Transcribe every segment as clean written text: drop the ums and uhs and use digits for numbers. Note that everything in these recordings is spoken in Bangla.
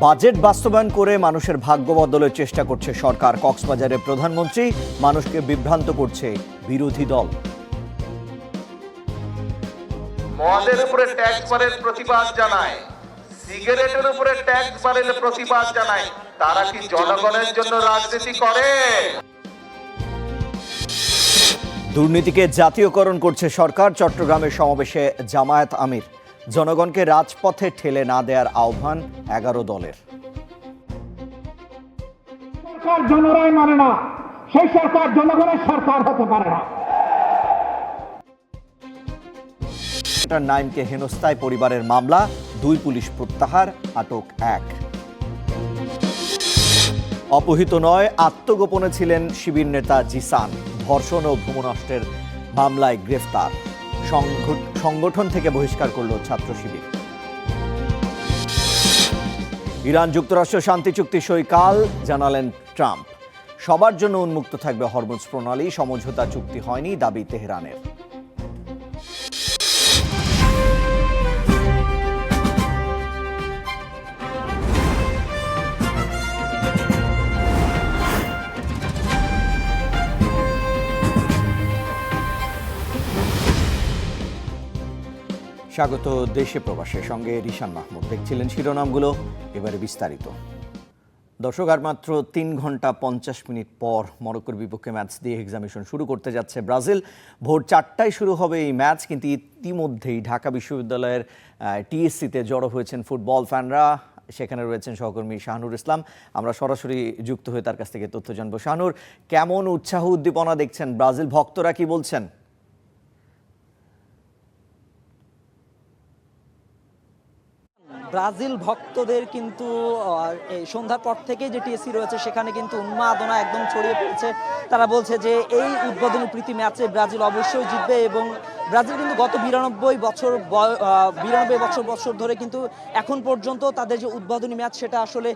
বাজেট বাস্তবায়ন করে মানুষের ভাগ্য বদলের চেষ্টা করছে সরকার। কক্সবাজারের প্রধানমন্ত্রী মানুষকে বিভ্রান্ত করছে বিরোধী দল। মদের উপরে ট্যাক্স বাড়ানোর প্রতিবাদ জানায়, সিগারেটের উপরে ট্যাক্স বাড়ানোর প্রতিবাদ জানায়। তারা কি জনগণের জন্য রাজনীতি করে? দুর্নীতিকে জাতীয়করণ করছে সরকার। চট্টগ্রামের সমাবেশে জামায়াত আমির জনগণকে রাজপথে ঠেলে না দেওয়ার আহ্বান 11 দলের। সরকার জনরাই মানে না, সেই সরকার জনগণের সরকার হতে পারে না। নাইমকে হেনস্থায় পরিবারের মামলা, 2 পুলিশ প্রত্যাহার, আটক 1। অপহৃত নয়, আত্মগোপনে ছিলেন শিবির নেতা জিসান। ধর্ষণ ও ভূমনষ্টের মামলায় গ্রেফতার। সংগঠন থেকে বহিষ্কার করল ছাত্র শিবির। ইরান যুক্তরাষ্ট্র শান্তি চুক্তি সই কাল জানালেন ট্রাম্প। সবার জন্য উন্মুক্ত থাকবে হরমুজ প্রণালী। সমঝোতা চুক্তি হয়নি দাবি তেহরানের। স্বাগত দেশে প্রবাসের সঙ্গে রিশান মাহমুদ। দেখছিলেন শিরোনামগুলো, এবারে বিস্তারিত। দর্শক, আর মাত্র 3 ঘন্টা 50 মিনিট পর মরক্কোর বিপক্ষে ম্যাচ দিয়ে এক্সামিনেশন শুরু করতে যাচ্ছে ব্রাজিল। ভোর 4টায় শুরু হবে এই ম্যাচ, কিন্তু ইতিমধ্যেই ঢাকা বিশ্ববিদ্যালয়ের টিএসসিতে জড়ো হয়েছেন ফুটবল ফ্যানরা। সেখানে রয়েছেন সহকর্মী শাহনুর ইসলাম। আমরা সরাসরি যুক্ত হয়ে তার কাছ থেকে তথ্য জানবো। শাহনুর, কেমন উৎসাহ উদ্দীপনা দেখছেন? ব্রাজিল ভক্তরা কি বলছেন? ব্রাজিল ভক্তদের কিন্তু এই সন্ধ্যার পর থেকেই যে টিএসসি রয়েছে সেখানে কিন্তু উন্মাদনা একদম ছড়িয়ে পড়েছে। তারা বলছে যে এই উদ্বোধনী প্রীতি ম্যাচে ব্রাজিল অবশ্যই জিতবে, এবং ব্রাজিল কিন্তু গত 92 বছর ধরে কিন্তু এখন পর্যন্ত তাদের যে উদ্বোধনী ম্যাচ সেটা আসলে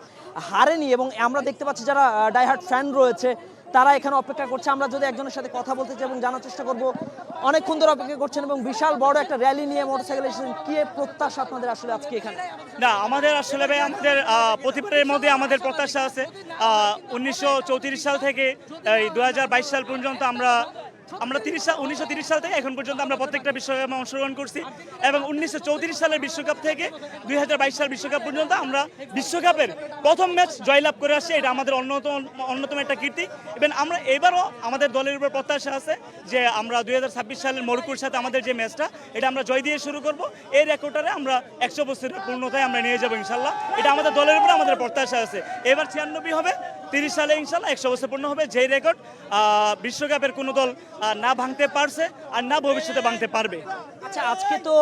হারেনি। এবং আমরা দেখতে পাচ্ছি যারা ডাইহার্ট ফ্যান রয়েছে তারা এখানে অপেক্ষা করছে। আমরা যদি একজনের সাথে কথা বলতে চাই এবং জানার চেষ্টা করব, অনেকক্ষণ ধরে অপেক্ষা করছেন এবং বিশাল বড় একটা র্যালি নিয়ে মোটরসাইকেল এসেছেন। কি প্রত্যাশা আপনাদের আসলে আজকে এখানে? না, আমাদের আসলে ভাই আমাদের প্রতিবারের মধ্যে আমাদের প্রত্যাশা আছে 1934 সাল থেকে 2022 সাল পর্যন্ত আমরা 1930 সাল থেকে এখন পর্যন্ত আমরা প্রত্যেকটা বিশ্বকাপে অংশগ্রহণ করছি, এবং 1934 সালের বিশ্বকাপ থেকে 2022 সাল বিশ্বকাপ পর্যন্ত আমরা বিশ্বকাপের প্রথম ম্যাচ জয়লাভ করে আসছি। এটা আমাদের অন্যতম একটা কীর্তি। এবং আমরা এবারও আমাদের দলের উপর প্রত্যাশা আছে যে আমরা 2026 সালের মরক্কোর সাথে আমাদের যে ম্যাচটা এটা আমরা জয় দিয়ে শুরু করব। এই রেকর্ডটারে আমরা 100 বছরের পূর্ণতায় আমরা নিয়ে যাবো ইনশাল্লাহ। এটা আমাদের দলের উপর আমাদের প্রত্যাশা আছে। এবার 96 হবে, 30 সালে ইনশাল্লাহ 100 বছর পূর্ণ হবে, যেই রেকর্ড বিশ্বকাপের কোনো দল না ভাঙতে পারছে আর না ভবিষ্যতে ভাঙতে পারবে। আচ্ছা, আজকে তো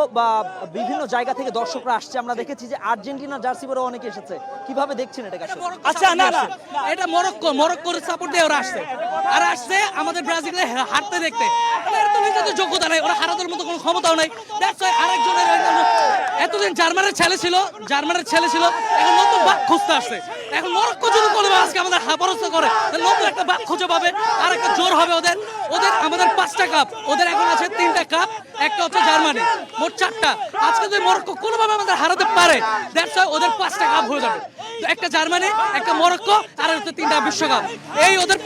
বিভিন্ন জায়গা থেকে দর্শকরা আসছে। আমরা দেখেছি যে আর্জেন্টিনা জার্সি পরে অনেকে এসেছে। কিভাবে দেখছেন এটাকে? আচ্ছা, না এটা মরক্কোর সাপোর্ট দিয়ে ওরা আসছে আমাদের ব্রাজিলে হারতে দেখতে। এর তো নিজেদের যোগ্যতা নাই, ওরা হারানোর মতো কোনো ক্ষমতাও নাই। দ্যাটস ওয়াই আরেকজনের এতদিন জার্মানের ছেলে ছিল এখন নতুন বাক খুঁজতে আসছে। এখন মরক্কো যদি করবে আজকে আমাদের হাবরস্ত করে, নতুন একটা বাক খুঁজে পাবে, আর একটা জোর হবে ওদের। আমাদের 5টা কাপ, ওদের এখন আছে 3টা কাপ, একটা হচ্ছে জার্মানি, মোট 4টা। আজকে যদি মরক্কো কোনোভাবে আমাদের হারাতে পারে, দ্যাটস ওয়াই ওদের 5টা কাপ হয়ে যাবে। একটা জার্মানি, একটা মরক্কো, আর হচ্ছে 3টা বিশ্বকাপ। এই ওদের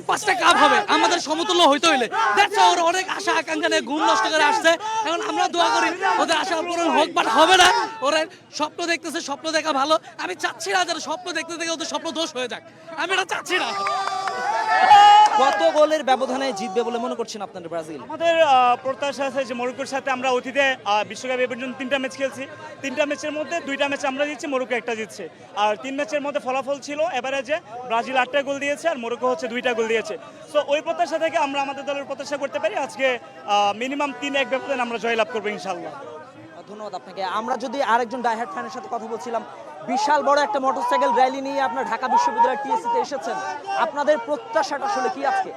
5টা কাপ হবে আমাদের সমতুল্য হইতে হইলে। দ্যাটস ওয়াই ওরা অনেক আশা আকাঙ্ক্ষা নিয়ে ঘুম নষ্ট করে আসছে। এখন আমরা দোয়া করি ওদের আশা পূরণ হোক, বাট হবে না। ওরা স্বপ্ন দেখতেছে, স্বপ্ন দেখা ভালো। আমি চাচ্ছি না যারা স্বপ্ন দেখতে থেকে ওদের স্বপ্ন দোষ হয়ে যাক, আমি এটা চাচ্ছি না। কত গোলের ব্যবধানে জিতবে বলে মনে করছেন আপনাদের ব্রাজিল? আমাদের প্রত্যাশা আছে যে মরক্কোর সাথে আমরা অতীতে বিশ্বকাপে এ পর্যন্ত 3টা ম্যাচ খেলছি। 3টা ম্যাচের মধ্যে 2টা ম্যাচ আমরা জিতছি, মরক্কো একটা জিতছে। আর 3 ম্যাচের মধ্যে ফলাফল ছিল এভারেজে ব্রাজিল 8টা গোল দিয়েছে আর মরক্কো হচ্ছে 2টা গোল দিয়েছে। সো ওই প্রত্যাশা থেকে আমরা আমাদের দলের প্রত্যাশা করতে পারি আজকে মিনিমাম 3-1 ব্যবধানে আমরা জয়লাভ করবো ইনশাল্লাহ। ধন্যবাদ আপনাকে। আমরা যদি আরেকজন ডাইহার্ট ফ্যানের সাথে কথা বলছিলাম, বিশাল বড় একটা মোটরসাইকেল র্যালি নিয়ে আপনার ঢাকা বিশ্ববিদ্যালয়ের টিএসসিতে এসেছেন। আপনাদের প্রত্যাশাটা আসলে কি আজকে?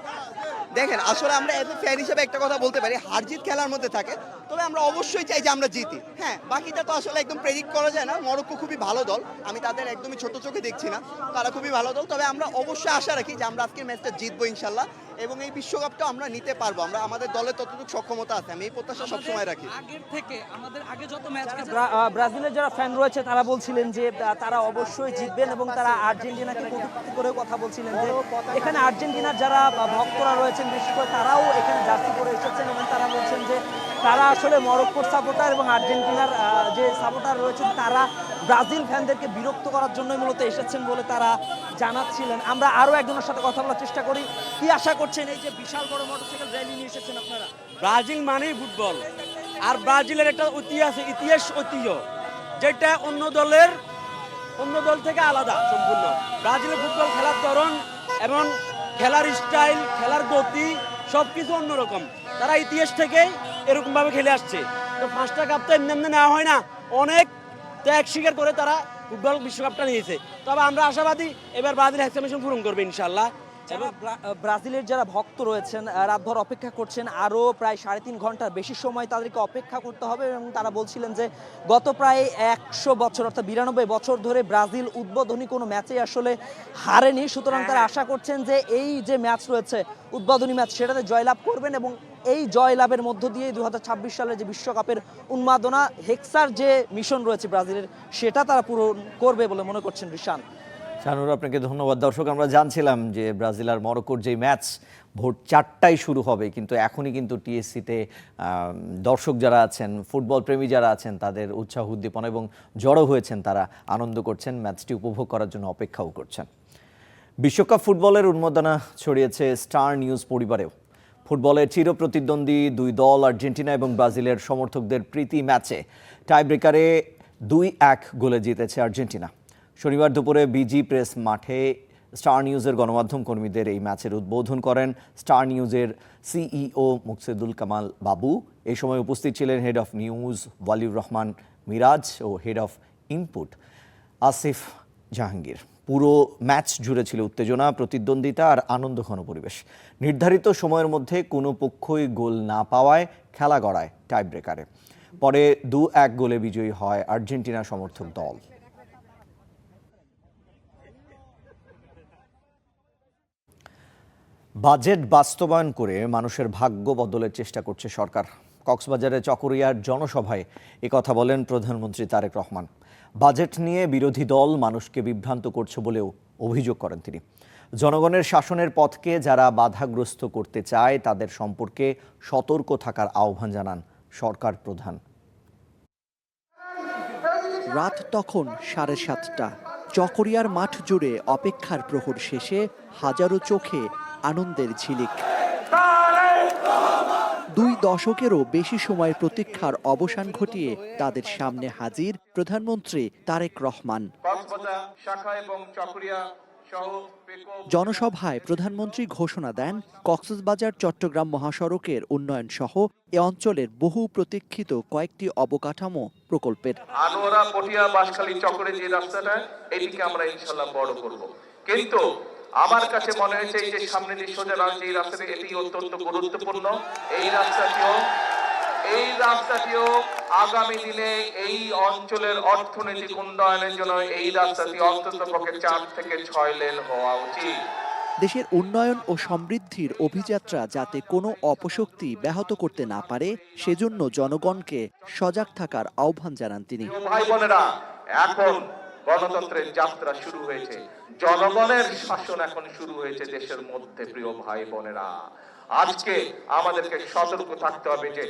দেখেন, আসলে আমরা এজ এ ফ্যান হিসেবে একটা কথা বলতে পারি, হার জিত খেলার মধ্যে থাকে, তবে আমরা অবশ্যই চাই যে আমরা জিতি। হ্যাঁ, বাকিটা তো আসলে একদম প্রেডিক্ট করা যায় না। মরক্কো খুবই ভালো দল, আমি তাদের একদমই ছোট চোখে দেখছি না, তারা খুবই ভালো দল। তবে আমরা অবশ্যই আশা রাখি যে আমরা আজকের ম্যাচটা জিতবো ইনশাল্লাহ, এবং এই বিশ্বকাপটা আমরা নিতে পারবো। আমরা আমাদের দলের ততটুকু সক্ষমতা আছে, আমি এই প্রত্যাশা সবসময় রাখি। আগের থেকে আমাদের আগে যত ম্যাচ গেছে ব্রাজিলের যারা ফ্যান রয়েছে তারা বলছিলেন যে তারা অবশ্যই জিতবেন এবং তারা আর্জেন্টিনাকে কটূক্তি করেও কথা বলছিলেন যে এখানে আর্জেন্টিনার যারা ভক্তরা রয়েছেন বিশেষ করে তারাও এখানে জার্সি পরে এসেছেন এবং তারা বলছেন যে তারা আসলে মরক্কোর সাপোর্টার এবং আর্জেন্টিনার যে সাপোর্টার রয়েছেন তারা ব্রাজিল ফ্যানদেরকে বিরক্ত করার জন্যই মূলত এসেছেন বলে তারা জানাচ্ছিলেন। আমরা আরও একজনের সাথে কথা বলার চেষ্টা করি। কি আশা করছেন এই যে বিশাল বড় মোটরসাইকেল র্যালি নিয়ে এসেছেন আপনারা? ব্রাজিল মানেই ফুটবল, আর ব্রাজিলের একটা ইতিহাস ঐতিহ্য যেটা অন্য দল থেকে আলাদা সম্পূর্ণ। ব্রাজিলের ফুটবল খেলার ধরন এবং খেলার স্টাইল, খেলার গতি সবকিছু অন্যরকম। তারা ইতিহাস থেকে এরকম ভাবে খেলে আসছে। তো 5টা কাপ তো এমনি নেওয়া হয় না, অনেক ত্যাগ স্বীকার করে তারা ফুটবল বিশ্বকাপটা নিয়েছে। তবে আমরা আশাবাদী এবার ব্রাজিল এক্সপেকটেশন পূরণ করবে ইনশাআল্লাহ। যারা ব্রাজিলের যারা ভক্ত রয়েছেন রাতভর অপেক্ষা করছেন, আরও প্রায় 3.5 ঘন্টার বেশি সময় তাদেরকে অপেক্ষা করতে হবে এবং তারা বলছিলেন যে গত প্রায় 100 বছর অর্থাৎ 92 বছর ধরে ব্রাজিল উদ্বোধনী কোনো ম্যাচে আসলে হারেনি। সুতরাং তারা আশা করছেন যে এই যে ম্যাচ রয়েছে উদ্বোধনী ম্যাচ সেটাতে জয়লাভ করবেন এবং এই জয়লাভের মধ্য দিয়ে 2026 সালের যে বিশ্বকাপের উন্মাদনা হেক্সার যে মিশন রয়েছে ব্রাজিলের সেটা তারা পূরণ করবে বলে মনে করছেন রিশান। শানুর, আপনাকে ধন্যবাদ। দর্শক, আমরা জানছিলাম যে ব্রাজিল আর মরক্কোর যে ম্যাচ ভোর 4টায় শুরু হবে, কিন্তু এখনই কিন্তু টিএসসিতে দর্শক যারা আছেন, ফুটবল প্রেমী যারা আছেন, তাদের উৎসাহ উদ্দীপনা এবং জড়ো হয়েছেন, তারা আনন্দ করছেন, ম্যাচটি উপভোগ করার জন্য অপেক্ষাও করছেন। বিশ্বকাপ ফুটবলের উন্মাদনা ছড়িয়েছে স্টার নিউজ পরিবারেও। ফুটবলের চিরপ্রতিদ্বন্দ্বী দুই দল আর্জেন্টিনা এবং ব্রাজিলের সমর্থকদের প্রীতি ম্যাচে টাইব্রেকারে 2-1 গোলে জিতেছে আর্জেন্টিনা। শনিবার দুপুরে বিজি প্রেস মাঠে স্টার নিউজের গণমাধ্যম কর্মীদের এই ম্যাচের উদ্বোধন করেন স্টার নিউজের সিইও মুকসেদুল কামাল বাবু। এই সময় উপস্থিত ছিলেন head of news Waliur Rahman Miraj ও head of input Asif Jahangir. পুরো ম্যাচ জুড়ে ছিল উত্তেজনা, প্রতিদ্বন্দ্বিতা আর আনন্দঘন পরিবেশ। নির্ধারিত সময়ের মধ্যে কোনো পক্ষই গোল না পাওয়ায় খেলা গড়ায় টাইব্রেকারে। পরে 2-1 গোলে বিজয়ী হয় আর্জেন্টিনা সমর্থক দল। বাজেট বাস্তবায়ন করে মানুষের ভাগ্য বদলের চেষ্টা করছে সরকার। কক্সবাজারে চকরিয়ার জনসভায় একথা বলেন প্রধানমন্ত্রী তারেক রহমান। বাজেট নিয়ে বিরোধী দল মানুষকে বিভ্রান্ত করছে বলেও অভিযোগ করেন তিনি। জনগণের শাসনের পথকে যারা বাধাগ্রস্ত করতে চায় তাদের সম্পর্কে সতর্ক থাকার আহ্বান জানান সরকার প্রধান। রাত তখন 7:30। চকরিয়ার মাঠ জুড়ে অপেক্ষার প্রহর শেষে হাজারো চোখে আনন্দের ঝিলিক। 2 দশকেরও বেশি সময়ের প্রতীক্ষার অবসান ঘটিয়ে তাদের সামনে হাজির প্রধানমন্ত্রী তারেক রহমান। জনসভায় প্রধানমন্ত্রী ঘোষণা দেন কক্সবাজার চট্টগ্রাম মহাসড়কের উন্নয়ন সহ এ অঞ্চলের বহু প্রতীক্ষিত কয়েকটি অবকাঠামো প্রকল্পের। আনোয়ারা, পটিয়া, বাঁশখালী, চকরে যে রাস্তাটা, এটিকে আমরা ইনশাআল্লাহ বড় করব। কিন্তু আমার কাছে মনে হয়েছে এই যে সামনে যে সোজা রাস্তা, এই রাস্তাটি এটি অত্যন্ত গুরুত্বপূর্ণ। এই রাস্তাটিও আগামী দিনে এই অঞ্চলের অর্থনৈতিক উন্নয়নের জন্য এই রাস্তাটি অন্তত পক্ষে 4 থেকে 6 লেন হওয়া উচিত। দেশের উন্নয়ন ও সমৃদ্ধির অভিযাত্রা যাতে কোনো অপশক্তি ব্যাহত করতে না পারে সেজন্য জনগণকে সজাগ থাকার আহ্বান জানান তিনি। ভাই বোনেরা, এখন গণতন্ত্রের যাত্রা শুরু হয়েছে, জনগণের শাসন এখন শুরু হয়েছে দেশের মধ্যে। প্রিয় ভাই বোনেরা, আজকে আমাদেরকে সতর্ক থাকতে হবে যে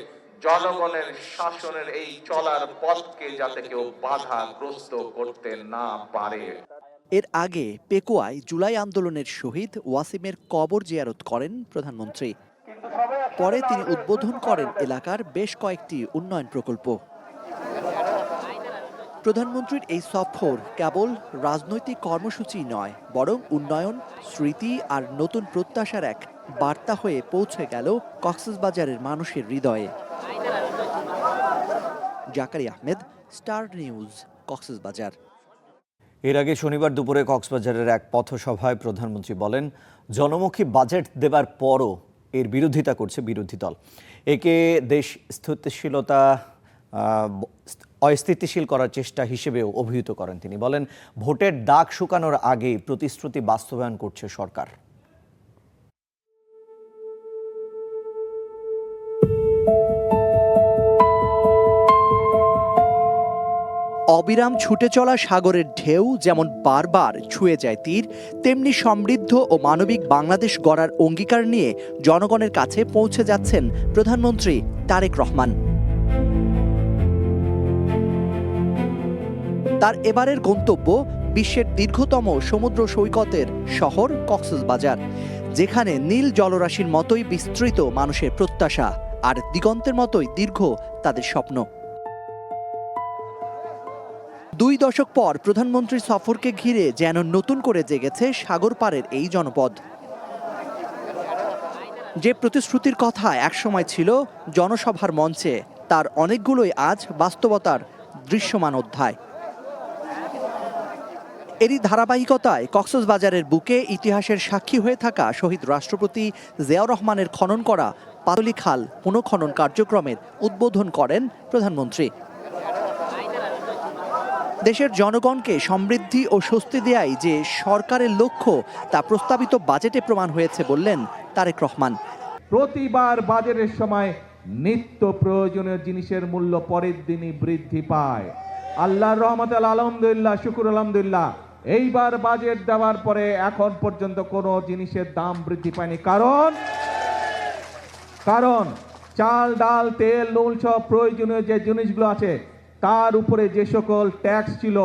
জনগণের শাসনের এই চলার পথকে যাতে কেউ বাধাগ্রস্ত করতে না পারে। এর আগে পেকুয়ায় জুলাই আন্দোলনের শহীদ ওয়াসিমের কবর জিয়ারত করেন প্রধানমন্ত্রী। পরে তিনি উদ্বোধন করেন এলাকার বেশ কয়েকটি উন্নয়ন প্রকল্প। প্রধানমন্ত্রীর এই সফর কেবল রাজনৈতিক কর্মসূচি নয়, বরং উন্নয়ন, স্মৃতি আর নতুন প্রত্যাশার এক বার্তা হয়ে পৌঁছে গেল কক্সবাজারের মানুষের হৃদয়ে। Zakaria Ahmed, Star news, Cox's Bazar. এর আগে শনিবার দুপুরে কক্সবাজারের এক পথসভায় প্রধানমন্ত্রী বলেন, জনমুখী বাজেট দেবার পরও এর বিরোধিতা করছে বিরোধী দল। একে দেশ অস্থিতিশীল করার চেষ্টা হিসেবেও অভিহিত করেন তিনি। বলেন, ভোটের দাগ শুকানোর আগেই প্রতিশ্রুতি বাস্তবায়ন করছে সরকার। অবিরাম ছুটে চলা সাগরের ঢেউ যেমন বারবার ছুঁয়ে যায় তীর, তেমনি সমৃদ্ধ ও মানবিক বাংলাদেশ গড়ার অঙ্গীকার নিয়ে জনগণের কাছে পৌঁছে যাচ্ছেন প্রধানমন্ত্রী তারেক রহমান। তার এবারের গন্তব্য বিশ্বের দীর্ঘতম সমুদ্র সৈকতের শহর কক্সবাজার, যেখানে নীল জলরাশির মতোই বিস্তৃত মানুষের প্রত্যাশা আর দিগন্তের মতোই দীর্ঘ তাদের স্বপ্ন। 2 দশক পর প্রধানমন্ত্রীর সফরকে ঘিরে যেন নতুন করে জেগেছে সাগর পাড়ের এই জনপদ। যে প্রতিশ্রুতির কথা একসময় ছিল জনসভার মঞ্চে, তার অনেকগুলোই আজ বাস্তবতার দৃশ্যমান অধ্যায়। এরই ধারাবাহিকতায় কক্সবাজারের বুকে ইতিহাসের সাক্ষী হয়ে থাকা শহীদ রাষ্ট্রপতি জিয়াউর রহমানের খনন করা পাতলি খাল পুনঃখনন কার্যক্রমের উদ্বোধন করেন প্রধানমন্ত্রী। দেশের জনগণকে সমৃদ্ধি ও স্বস্তি দেয়াই যে সরকারের লক্ষ্য তা প্রস্তাবিত বাজেটে প্রমাণ হয়েছে বললেন তারেক রহমান। প্রতিবার বাজেটের সময় নিত্য প্রয়োজনীয় জিনিসের মূল্য পরের দিনই বৃদ্ধি পায়। আল্লাহর রহমতে আলহামদুলিল্লাহ, শুকুর আলহামদুলিল্লাহ, এইবার বাজেট দেওয়ার পরে এখন পর্যন্ত কোনো জিনিসের দাম বৃদ্ধি পায়নি। কারণ চাল, ডাল, তেল, নুন সব প্রয়োজনীয় যে জিনিসগুলো আছে তার উপরে যে সকল ট্যাক্স ছিল,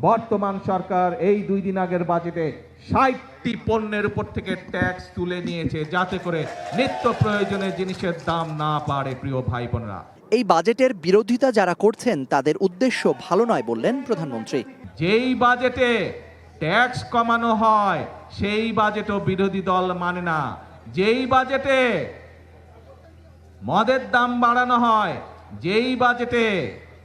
বর্তমান সরকার এই 2 দিন আগের বাজেটে 60টি পণ্যের উপর থেকে ট্যাক্স তুলে নিয়েছে, যাতে করে নিত্য প্রয়োজনীয় জিনিসের দাম না বাড়ে। প্রিয় ভাই বোনেরা, এই বাজেটের বিরোধিতা যারা করছেন তাদের উদ্দেশ্য ভালো নয় বললেন প্রধানমন্ত্রী। যেই বাজেটে ট্যাক্স কমানো হয় সেই বাজেটও বিরোধী দল মানে না। যেই বাজেটে মদের দাম বাড়ানো হয়, যেই বাজেটে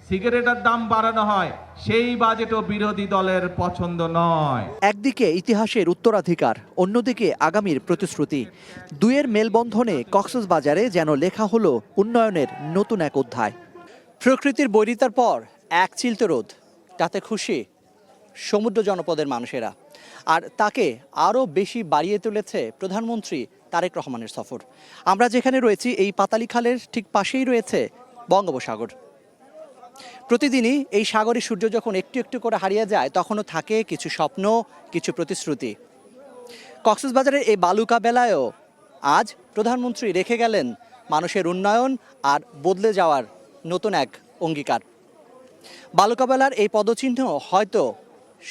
সিগারেটের দাম বাড়ানো হয়, সেই বাজেটও বিরোধী দলের পছন্দ নয়। একদিকে ইতিহাসের উত্তরাধিকার, অন্যদিকে আগামীর প্রতিশ্রুতি, দুয়ের মেলবন্ধনে কক্সবাজারে যেন লেখা হলো উন্নয়নের নতুন এক অধ্যায়। প্রকৃতির বৈরিতার পর এক চিলতে রোদ, তাতে খুশি সমুদ্র জনপদের মানুষেরা, আর তাকে আরও বেশি বাড়িয়ে তুলেছে প্রধানমন্ত্রী তারেক রহমানের সফর। আমরা যেখানে রয়েছি এই পাতালি খালের ঠিক পাশেই রয়েছে বঙ্গোপসাগর। প্রতিদিনই এই সাগরে সূর্য যখন একটু একটু করে হারিয়ে যায়, তখনও থাকে কিছু স্বপ্ন, কিছু প্রতিশ্রুতি। কক্সবাজারের এই বালুকা বেলায়ও আজ প্রধানমন্ত্রী রেখে গেলেন মানুষের উন্নয়ন আর বদলে যাওয়ার নতুন এক অঙ্গীকার। বালুকা বেলার এই পদচিহ্ন হয়তো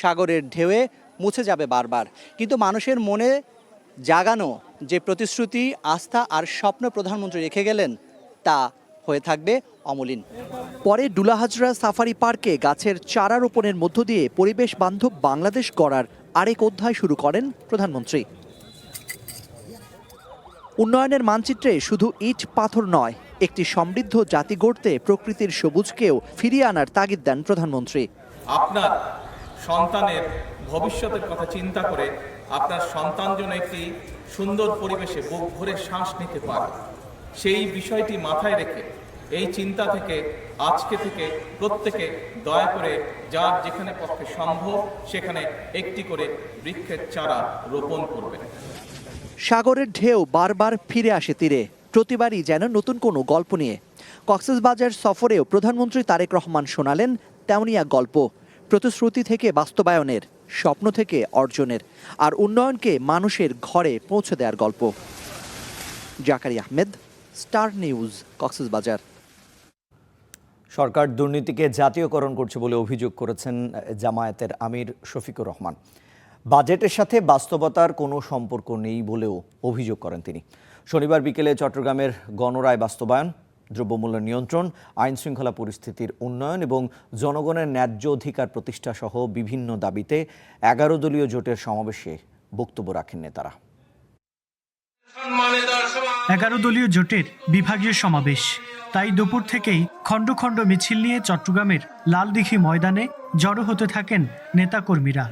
সাগরের ঢেউয়ে মুছে যাবে বারবার, কিন্তু মানুষের মনে জাগানো যে প্রতিশ্রুতি, আস্থা আর স্বপ্ন প্রধানমন্ত্রী রেখে গেলেন তা হয়ে থাকবে অমলিন। পরে ডুলাহাজরা সাফারি পার্কে গাছের চারা রোপণের মধ্য দিয়ে পরিবেশ বান্ধব বাংলাদেশ গড়ার আরেক অধ্যায় শুরু করেন প্রধানমন্ত্রী। উন্নয়নের মানচিত্রে শুধু ইট পাথর নয়, একটি সমৃদ্ধ জাতি গড়তে প্রকৃতির সবুজকেও ফিরিয়ে আনার তাগিদ দেন প্রধানমন্ত্রী। আপনার সন্তানের ভবিষ্যতের কথা চিন্তা করে আপনার সন্তান যেন একটি সুন্দর পরিবেশে বুক ভরে শ্বাস নিতে পারে, সেই বিষয়টি মাথায় রেখে এই চিন্তা থেকে আজকে থেকে প্রত্যেকে দয়া করে যার যেখানে পক্ষে সম্ভব সেখানে একটি করে বৃক্ষের চারা রোপণ করবেন। সাগরের ঢেউ বারবার ফিরে আসে তীরে, প্রতিবারই যেন নতুন কোনো গল্প নিয়ে। কক্সবাজার সফরেও প্রধানমন্ত্রী তারেক রহমান শোনালেন তেমনই এক গল্প, প্রতিশ্রুতি থেকে বাস্তবায়নের, স্বপ্ন থেকে অর্জনের, আর উন্নয়নকে মানুষের ঘরে পৌঁছে দেওয়ার গল্প। জাকারি আহমেদ, স্টার নিউজ, কক্সবাজার। সরকার দুর্নীতিকে জাতীয়করণ করছে বলে অভিযোগ করেছেন জামায়াতের আমির শফিকুর রহমান। বাজেটের সাথে বাস্তবতার কোনো সম্পর্ক নেই বলেও অভিযোগ করেন তিনি। শনিবার বিকেলে চট্টগ্রামের গণরায় বাস্তবায়ন, দ্রব্যমূল্য নিয়ন্ত্রণ, আইন শৃঙ্খলা পরিস্থিতির উন্নয়ন এবং জনগণের ন্যায্য অধিকার প্রতিষ্ঠা সহ বিভিন্ন দাবিতে 11 দলীয় জোটের সমাবেশে বক্তব্য রাখেন নেতারা। 11 দলীয় জোটের বিভাগীয় সমাবেশ, তাই দুপুর থেকেই খণ্ড খণ্ড মিছিল নিয়ে চট্টগ্রামের লালদিঘি ময়দানে জড়ো হতে থাকেন নেতাকর্মীরা।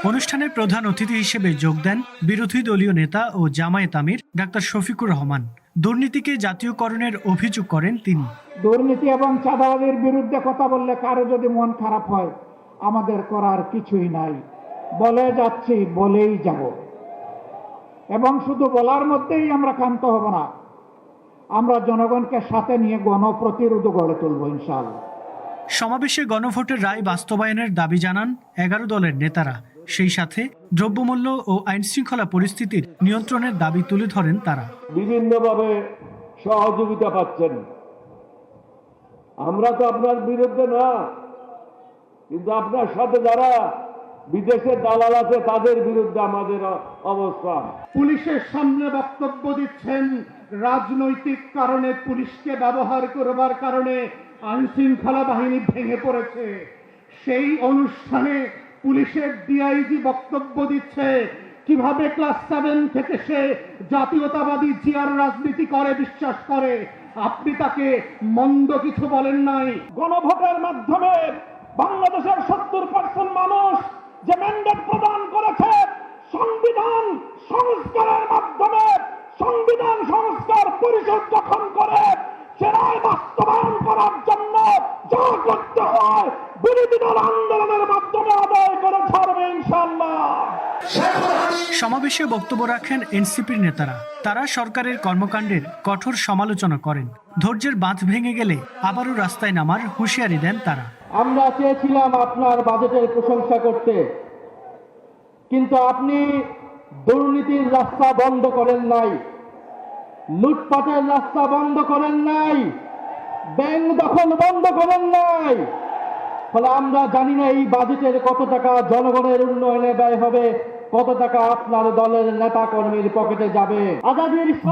অনুষ্ঠানের প্রধান অতিথি হিসেবে যোগ দেন বিরোধী দলীয় নেতা ও জামায়াত আমির ডাক্তার শফিকুর রহমান। দুর্নীতিকে জাতীয়করণের অভিযোগ করেন তিনি। দুর্নীতি এবং চাঁদাবাজির বিরুদ্ধে কথা বললে কারো যদি মন খারাপ হয়, আমাদের করার কিছুই নাই, বলে যাচ্ছি, বলেই যাব, এবং শুধু বলার মধ্যেই আমরা ক্ষান্ত হব না, আমরা জনগণকে সাথে নিয়ে গণপ্রতিরোধ গড়ে তুলব ইনশাআল্লাহ। সমাবেশে গণভোটের রায় বাস্তবায়নের দাবি জানান 11 দলের নেতারা। সেই সাথে দ্রব্যমূল্য ও আইনশৃঙ্খলা পরিস্থিতির নিয়ন্ত্রণের দাবি তুলে ধরেন তারা। বিভিন্নভাবে সহযোগিতা পাচ্ছেন, আমরা তো আপনার বিরুদ্ধে না, কিন্তু আপনার সাথে যারা বিদেশের দালাল আছে তাদের বিরুদ্ধে আমাদের অবস্থান। পুলিশের সামনে বক্তব্য দিচ্ছেন রাজনৈতিক কারণে পুলিশকে ব্যবহার করবার কারণে আইন শৃঙ্খলা বাহিনী ভেঙে পড়েছে। সেই অনুষ্ঠানে পুলিশের ডিআইজি বক্তব্য দিচ্ছে কিভাবে ক্লাস 7 থেকে সে জাতীয়তাবাদী জিয়ার রাজনীতি করে বিশ্বাস করে। আপনি তাকে মন্দ কিছু বলেন নাই। গণভোটের মাধ্যমে বাংলাদেশের 70% মানুষ যে ম্যান্ডেট প্রদান করেছে, সংবিধান সংস্কারের মাধ্যমে সংবিধান সংস্কার পরিষদ গঠন করে সে রায় বাস্তবায়ন করার জন্য যা করতে হয় বিরোধী দল আন্দোলনের মাধ্যমে আদায় করে ছাড়বে ইনশাআল্লাহ। সমাবেশে বক্তব্য রাখেন এনসিপির নেতারা। তারা সরকারের কর্মকাণ্ডের কঠোর সমালোচনা করেন। ধৈর্যের বাঁধ ভেঙে গেলে আবারও রাস্তায় নামার হুঁশিয়ারি দেন তারা। আমরা চেয়েছিলাম আপনার বাজেটের প্রশংসা করতে, কিন্তু আপনি দুর্নীতির রাস্তা বন্ধ করেন নাই, লুটপাটের রাস্তা বন্ধ করেন নাই, ব্যাংক দখল বন্ধ করেন নাই। ফলে আমরা জানি না এই বাজেটের কত টাকা জনগণের উন্নয়নে ব্যয় হবে, কত টাকা আপনার দলের নেতা কর্মীর পকেটে যাবে।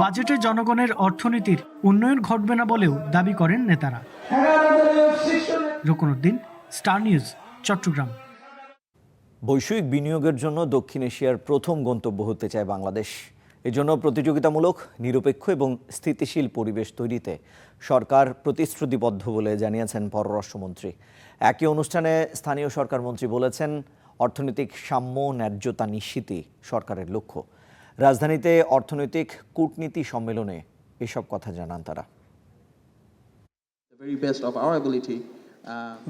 বাজেটে জনগণের অর্থনীতির উন্নয়ন ঘটবে না বলেও দাবি করেন নেতারা। রুকনউদ্দিন, স্টার নিউজ, চট্টগ্রাম। বৈশ্বিক বিনিয়োগের জন্য দক্ষিণ এশিয়ার প্রথম গন্তব্য হতে চায় বাংলাদেশ। এজন্য প্রতিযোগিতামূলক, নিরপেক্ষ এবং স্থিতিশীল পরিবেশ তৈরিতে সরকার প্রতিশ্রুতিবদ্ধ বলে জানিয়েছেন পররাষ্ট্রমন্ত্রী। একই অনুষ্ঠানে স্থানীয় সরকার মন্ত্রী বলেছেন, অর্থনৈতিক সাম্য, ন্যায্যতা নিশ্চিতই সরকারের লক্ষ্য। রাজধানীতে অর্থনৈতিক কূটনীতি সম্মেলনে এসব কথা জানান তারা।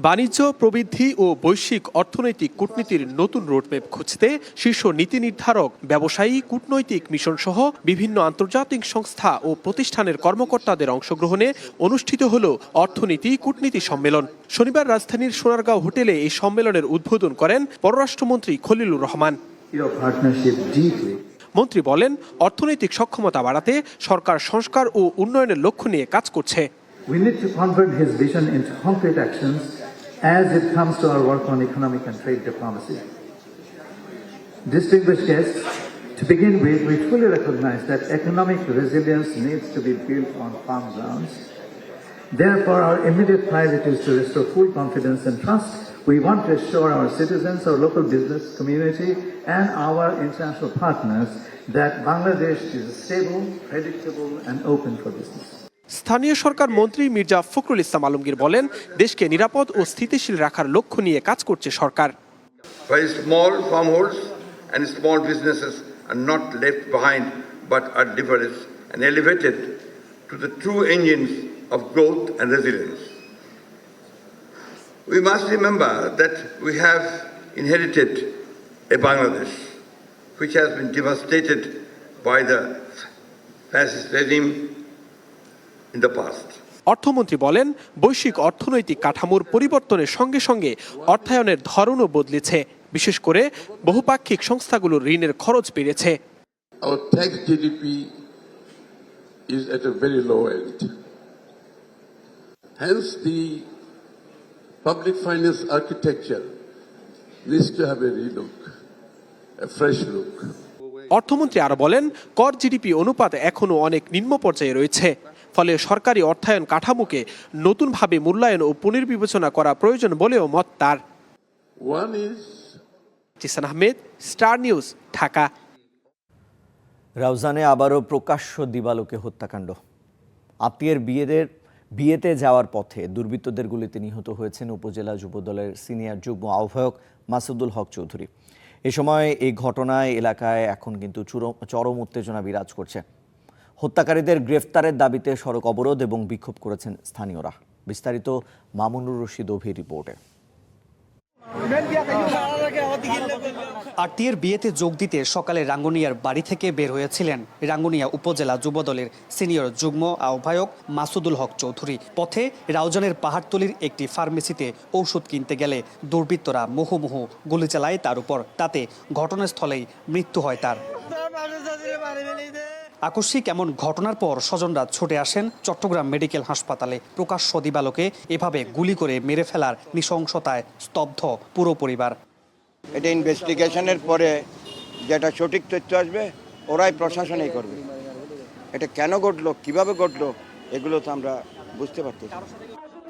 বাণিজ্য, প্রবৃদ্ধি ও বৈশ্বিক অর্থনৈতিক কূটনীতির নতুন রোডম্যাপ খুঁজতে শীর্ষ নীতি নির্ধারক, ব্যবসায়ী, কূটনৈতিক মিশন সহ বিভিন্ন আন্তর্জাতিক সংস্থা ও প্রতিষ্ঠানের কর্মকর্তাদের অংশগ্রহণে অনুষ্ঠিত হল অর্থনীতি কূটনীতি সম্মেলন। শনিবার রাজধানীর সোনারগাঁও হোটেলে এই সম্মেলনের উদ্বোধন করেন পররাষ্ট্রমন্ত্রী খলিলুর রহমান। মন্ত্রী বলেন, অর্থনৈতিক সক্ষমতা বাড়াতে সরকার সংস্কার ও উন্নয়নের লক্ষ্য নিয়ে কাজ করছে। We need to convert his vision into concrete actions as it comes to our work on economic and trade diplomacy. Distinguished guests, to begin with, we fully recognize that economic resilience needs to be built on firm grounds. Therefore, our immediate priority is to restore full confidence and trust. We want to assure our citizens, our local business community, and our international partners that Bangladesh is stable, predictable, and open for business. স্থানীয় সরকার মন্ত্রী মির্জা ফখরুল ইসলাম আলমগীর বলেন, দেশকে নিরাপদ ও স্থিতিশীল রাখার লক্ষ্য নিয়ে কাজ করছে সরকার। Small farmholds and small businesses are not left behind but are developed and elevated to the true engines of growth and resilience. We must remember that we have inherited a Bangladesh which has been devastated by the fascist regime in the past. অর্থমন্ত্রী বলেন, বৈশ্বিক অর্থনৈতিক কাঠামোর পরিবর্তনের সঙ্গে সঙ্গে অর্থায়নের ধরনও বদলেছে। বিশেষ করে বহুপাক্ষিক সংস্থাগুলোর ঋণের খরচ বেড়েছে। Our tax GDP is at a very low end. Hence the public finance architecture needs to have a relook, a fresh look. অর্থমন্ত্রী আরো বলেন, কর জিডিপি অনুপাত এখনো অনেক নিম্ন পর্যায়ে রয়েছে। ফলে সরকারি অর্থায়ন কাঠামোকে নতুনভাবে মূল্যায়ন ও পুনর্বিবেচনা করা প্রয়োজন বলেও মত তার। Zisan Ahmed, Star News, Dhaka. রাউজানে আবারও প্রকাশ্য দিবালোকে হত্যাকাণ্ড। আত্মীয়ের বিয়েতে যাওয়ার পথে দুর্বৃত্তদের গুলিতে নিহত হয়েছেন উপজেলা যুবদলের সিনিয়র যুগ্ম আহ্বায়ক মাসুদুল হক চৌধুরী। এ সময় এই ঘটনায় এলাকায় এখন কিন্তু চরম উত্তেজনা বিরাজ করছে। হত্যাকারীদের গ্রেফতারের দাবিতে সড়ক অবরোধ এবং বিক্ষোভ করেছেন স্থানীয়রা। বিস্তারিত মামুনুর রশিদ অভির রিপোর্টে। আরটিএর বিয়েতে যোগ দিতে সকালে রাঙ্গুনিয়ার বাড়ি থেকে বের হয়েছিলেন রাঙ্গুনিয়া উপজেলা যুবদলের সিনিয়র যুগ্ম আহ্বায়ক মাসুদুল হক চৌধুরী। পথে রাউজানের পাহাড়তলির একটি ফার্মেসিতে ঔষধ কিনতে গেলে দুর্বৃত্তরা মুহুমুহু গুলি চালায় তার উপর। তাতে ঘটনাস্থলেই মৃত্যু হয় তার। আকস্মিক এমন ঘটনার পর স্বজনরা ছুটে আসেন চট্টগ্রাম মেডিকেল হাসপাতালে। প্রকাশ্য দিবালোকে এভাবে গুলি করে মেরে ফেলার নৃশংসতায় স্তব্ধ পুরো পরিবার। এটা ইনভেস্টিগেশনের পরে যেটা সঠিক তথ্য আসবে ওরাই প্রশাসনই করবে। এটা কেন ঘটলো, কিভাবে ঘটলো, এগুলো তো আমরা বুঝতে পারতেছি।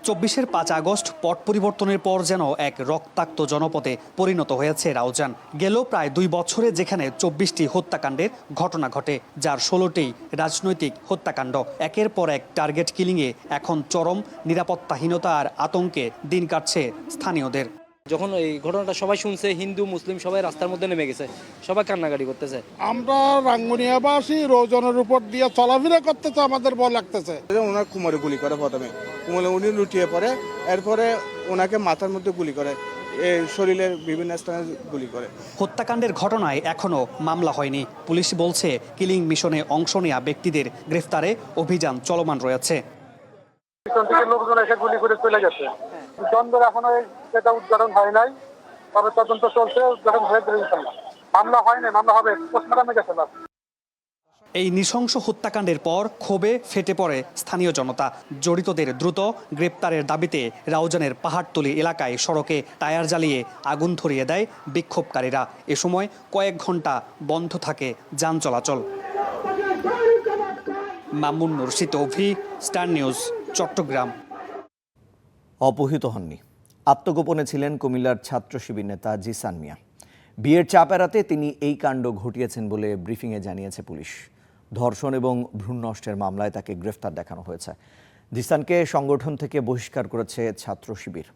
24-এর 5 আগস্ট পট পরিবর্তনের পর যেন এক রক্তাক্ত জনপদে পরিণত হয়েছে রাউজান। গেল প্রায় 2 বছরে যেখানে 24টি হত্যাকাণ্ডের ঘটনা ঘটে, যার 16টি রাজনৈতিক হত্যাকাণ্ড। একের পর এক টার্গেট কিলিংয়ে এখন চরম নিরাপত্তাহীনতা আর আতঙ্কে দিন কাটছে স্থানীয়দের। যখন এই ঘটনাটা সবাই শুনছে, হিন্দু মুসলিম সবাই রাস্তার মধ্যে নেমে গেছে, সবাই কান্নাকাটি করতেছে। আমরা রাঙ্গুনিয়াবাসী রোজনের উপর দিয়ে চলাফেরা করতেছে, আমাদের ভয় লাগতেছে। ওনার কুমারে গুলি করে, প্রথমে কুমারে উনি লুটিয়ে পড়ে, এরপরে ওনাকে মাথার মধ্যে গুলি করে, শরীরের বিভিন্ন স্থানে গুলি করে। হত্যাকাণ্ডের ঘটনায় এখনো মামলা হয়নি। পুলিশ বলছে কিলিং মিশনে অংশ নেওয়া ব্যক্তিদের গ্রেফতারে অভিযান চলমান রয়েছে। লোকজন এসে গুলি করে চলে গেছে। দ্বন্দ্বের এখনো সেটা উদ্ঘাটন হয় নাই, তবে তদন্ত চলছে, উদ্ঘাটন হয়ে যাবে ইনশাআল্লাহ। মামলা হয়নি, মামলা হবে, পোস্টমর্টমে গেছে। এই নৃশংস হত্যাকাণ্ডের পর ক্ষোভে ফেটে পড়ে স্থানীয় জনতা। জড়িতদের দ্রুত গ্রেপ্তারের দাবিতে রাউজানের পাহাড়তলি এলাকায় সড়কে টায়ার জ্বালিয়ে আগুন ধরিয়ে দেয় বিক্ষোভকারীরা। এ সময় কয়েক ঘন্টা বন্ধ থাকে যান চলাচল। মামুন মুর্শিদ অভি, স্টার নিউজ, চট্টগ্রাম। অপহৃত হননি, আত্মগোপনে ছিলেন কুমিল্লার ছাত্র শিবির নেতা জিসান মিয়া। বিয়ের চাপ এড়াতে তিনি এই কাণ্ড ঘটিয়েছেন বলে ব্রিফিংয়ে জানিয়েছে পুলিশ। ধর্ষণ এবং ভ্রূণ নষ্টের মামলায় তাকে গ্রেফতার দেখানো হয়েছে। জিসানকে সংগঠন থেকে বহিষ্কার করেছে ছাত্র শিবির।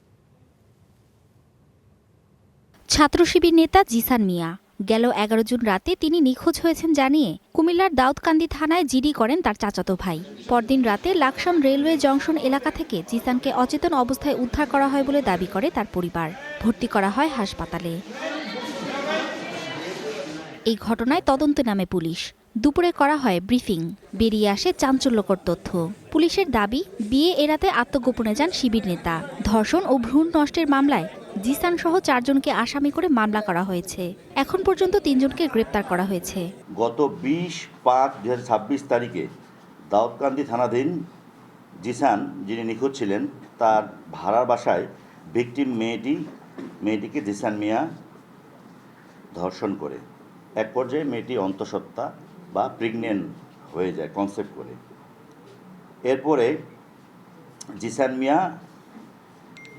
ছাত্র শিবির নেতা জিসান মিয়া গেল 11 জুন রাতে তিনি নিখোঁজ হয়েছেন জানিয়ে কুমিল্লার দাউদকান্দি থানায় জিডি করেন তার চাচাতো ভাই। পরদিন রাতে লাকসাম রেলওয়ে জংশন এলাকা থেকে জিসানকে অচেতন অবস্থায় উদ্ধার করা হয় বলে দাবি করে তার পরিবার। ভর্তি করা হয় হাসপাতালে। এই ঘটনায় তদন্তে নামে পুলিশ। দুপুরে করা হয় ব্রিফিং। বেরিয়ে আসে চাঞ্চল্যকর তথ্য। পুলিশের দাবি, বিয়ে এড়াতে আত্মগোপনে যান শিবির নেতা। ধর্ষণ ও ভ্রূণ নষ্টের মামলায় জিসান সহ 4 জনকে আসামি করে মামলা করা হয়েছে। এখন পর্যন্ত 3 জনকে গ্রেপ্তার করা হয়েছে। গত 20/5/2026 তারিখে দাউদকান্দি থানাধীন জিসান, যিনি নিখোঁজ ছিলেন, তার ভাড়ার বাসায় ভিকটিম মেয়েটিকে জিসান মিয়া ধর্ষণ করে। এক পর্যায়ে মেয়েটি অন্তঃসত্ত্বা বা প্রেগনেন্ট হয়ে যায় কনসেপ্ট করে। এরপরে জিসান মিয়া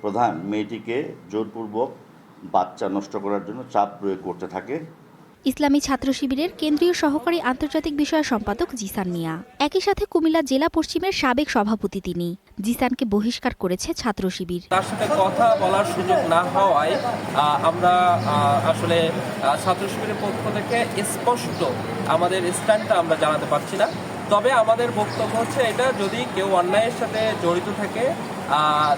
প্রধান মেয়েটিকে জোরপূর্বক বাচ্চা নষ্ট করার জন্য চাপ প্রয়োগ করতে থাকে। ইসলামী ছাত্র শিবিরের কেন্দ্রীয় সহকারী আন্তর্জাতিক বিষয় সম্পাদক জিসান মিয়া। একই সাথে কুমিল্লা জেলা পশ্চিমের সাবেক সভাপতি তিনি। জিসানকে বহিষ্কার করেছে ছাত্র শিবির। তার সাথে কথা বলার সুযোগ না হওয়ায় আমরা আসলে ছাত্র শিবিরের পক্ষ থেকে স্পষ্ট আমাদের স্ট্যান্ডটা আমরা জানাতে পারছি না। তবে আমাদের বক্তব্য হচ্ছে এটা, যদি কেউ অন্যায়ের সাথে জড়িত থাকে,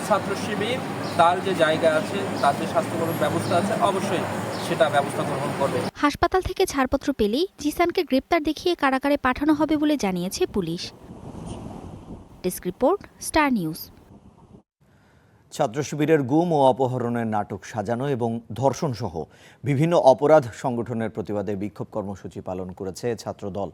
ছাত্র শিবির তার যে জায়গা আছে, তার যে স্বাস্থ্যমূলক ব্যবস্থা আছে, অবশ্যই সেটা ব্যবস্থা গ্রহণ করবে। হাসপাতাল থেকে ছাড়পত্র পেলেই জিসানকে গ্রেপ্তার দেখিয়ে কারাগারে পাঠানো হবে বলে জানিয়েছে police. Desk report, star news. ছাত্র শিবিরের গুম ও অপহরণের নাটক সাজানো এবং ধর্ষণ সহ বিভিন্ন অপরাধ সংগঠনের প্রতিবাদে বিক্ষোভ কর্মসূচি পালন করেছে ছাত্রদল।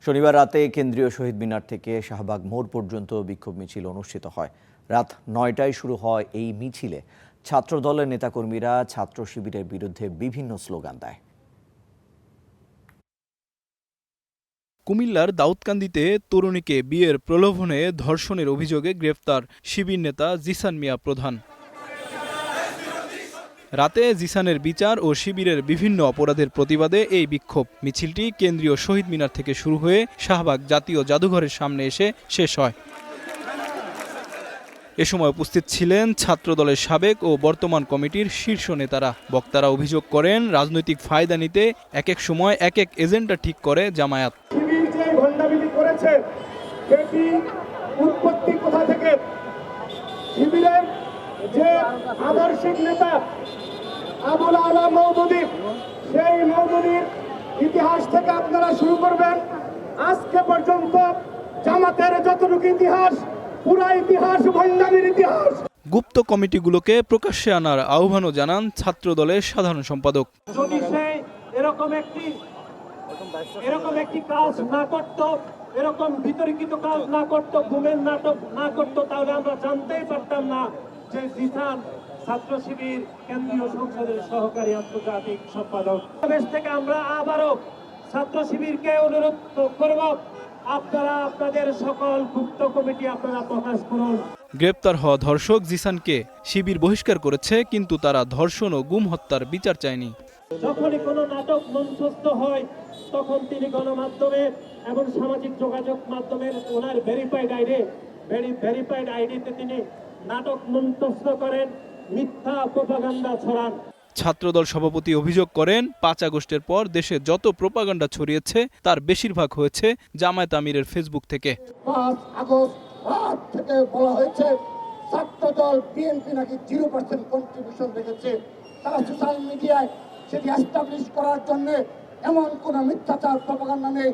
শনিবার রাতে কেন্দ্রীয় শহীদ মিনার থেকে শাহবাগ মোড় পর্যন্ত বিক্ষোভ মিছিল অনুষ্ঠিত হয়। রাত 9টায় শুরু হয় এই মিছিলে ছাত্রদলের নেতাকর্মীরা ছাত্র শিবিরের বিরুদ্ধে বিভিন্ন স্লোগান দেয়। কুমিল্লার দাউদকান্দিতে তরুণীকে বিয়ের প্রলোভনে ধর্ষণের অভিযোগে গ্রেফতার শিবির নেতা জিসান মিয়া প্রধান। রাতে জিসানের বিচার ও শিবিরের বিভিন্ন অপরাধের প্রতিবাদে এই বিক্ষোভ মিছিলটি কেন্দ্রীয় শহীদ মিনার থেকে শুরু হয়ে শাহবাগ জাতীয় জাদুঘরের সামনে এসে শেষ হয়। এ সময় উপস্থিত ছিলেন ছাত্রদলের সাবেক ও বর্তমান কমিটির শীর্ষ নেতারা। বক্তারা অভিযোগ করেন, রাজনৈতিক ফায়দা নিতে এক এক সময় এক এক এজেন্ডা ঠিক করে জামায়াত। শিবির যে ভণ্ডামি করেছে, সেটি উৎপত্তি কোথা থেকে? শিবিরের যে আদর্শিক নেতা আবুল আলা মওদুদী, সেই মওদুদির ইতিহাস থেকে আপনারা শুরু করবেন। আজকে পর্যন্ত জামাতের যতটুকু ইতিহাস, পুরা ইতিহাস ভণ্ডামির ইতিহাস। গুপ্ত কমিটিগুলোকে প্রকাশ্যে আনার আহ্বানও জানান ছাত্রদলের সাধারণ সম্পাদক। যদি সে এরকম একটি কাজ না করত, এরকম বিতর্কিত কাজ না করত, ঘুমের নাটক না করত, তাহলে আমরা জানতেই পারতাম না যে জিসান ছাত্র শিবির কেন্দ্রীয় সংসদের সহকারী আন্তর্জাতিক সম্পাদক। দেশ থেকে আমরা আবারও ছাত্র শিবিরকে অনুরোধ করব, আপনারা আপনাদের সকল গুপ্ত কমিটি আপনারা প্রকাশ করুন। গ্রেপ্তার হওয়া ধর্ষক জিসানকে শিবির বহিষ্কার করেছে, কিন্তু তারা ধর্ষণ ও গুম হত্যার বিচার চায়নি। যখনই কোনো নাটক মঞ্চস্থ হয় তখন তিনি গণমাধ্যমে এবং সামাজিক যোগাযোগ মাধ্যমের ওনার ভেরিফাইড আইডিতে তিনি নাটক মঞ্চস্থ করেন, মিথ্যা প্রোপাগান্ডা ছড়ান। ছাত্রদল সভাপতি অভিযোগ করেন, ৫ আগস্টের পর দেশে যত প্রোপাগান্ডা ছড়িয়েছে তার বেশিরভাগ হয়েছে জামায়াত আমিরের ফেসবুক থেকে। ৫ আগস্ট রাত থেকে বলা হয়েছে ছাত্রদল বিএনপি নাকি 0% কন্ট্রিবিউশন রেখেছে। তারা সোশ্যাল মিডিয়ায় সেটি এস্টাবলিশ করার জন্য এমন কোন মিথ্যাচার প্রোপাগান্ডা নেই।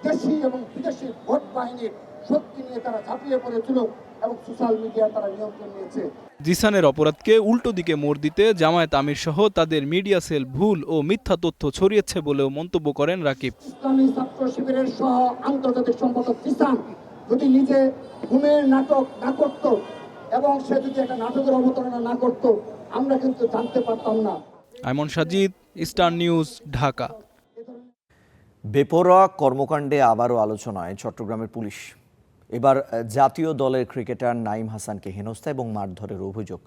দেশি এবং বিদেশি ভোট বাহিনীর শক্তি নিয়ে তারা ঝাঁপিয়ে পড়েছিল এবং সোশ্যাল মিডিয়া তারা নিয়ন্ত্রণ নিয়েছে। জিসানের অপরাধকে উল্টো দিকে মোড় দিতে জামায়াত আমির সহ তাদের মিডিয়া সেল ভুল ও মিথ্যা তথ্য ছড়িয়েছে বলেও মন্তব্য করেন রাকিব। ইসলামী ছাত্র শিবিরের সহ আন্তর্জাতিক সম্পাদক জিসান যদি নিজে ঘুমের নাটক না করত এবং সে যদি একটা নাটকের অবতারণা না করত, আমরা কিন্তু জানতে পারতাম না। আইমন সাজিদ, স্টার নিউজ, ঢাকা। বেপরোয়া কর্মকাণ্ডে আবারও আলোচনায় চট্টগ্রামের পুলিশ। এবার জাতীয় দলের ক্রিকেটার নাঈম হাসানকে হেনস্থা এবং মারধরের অভিযোগ।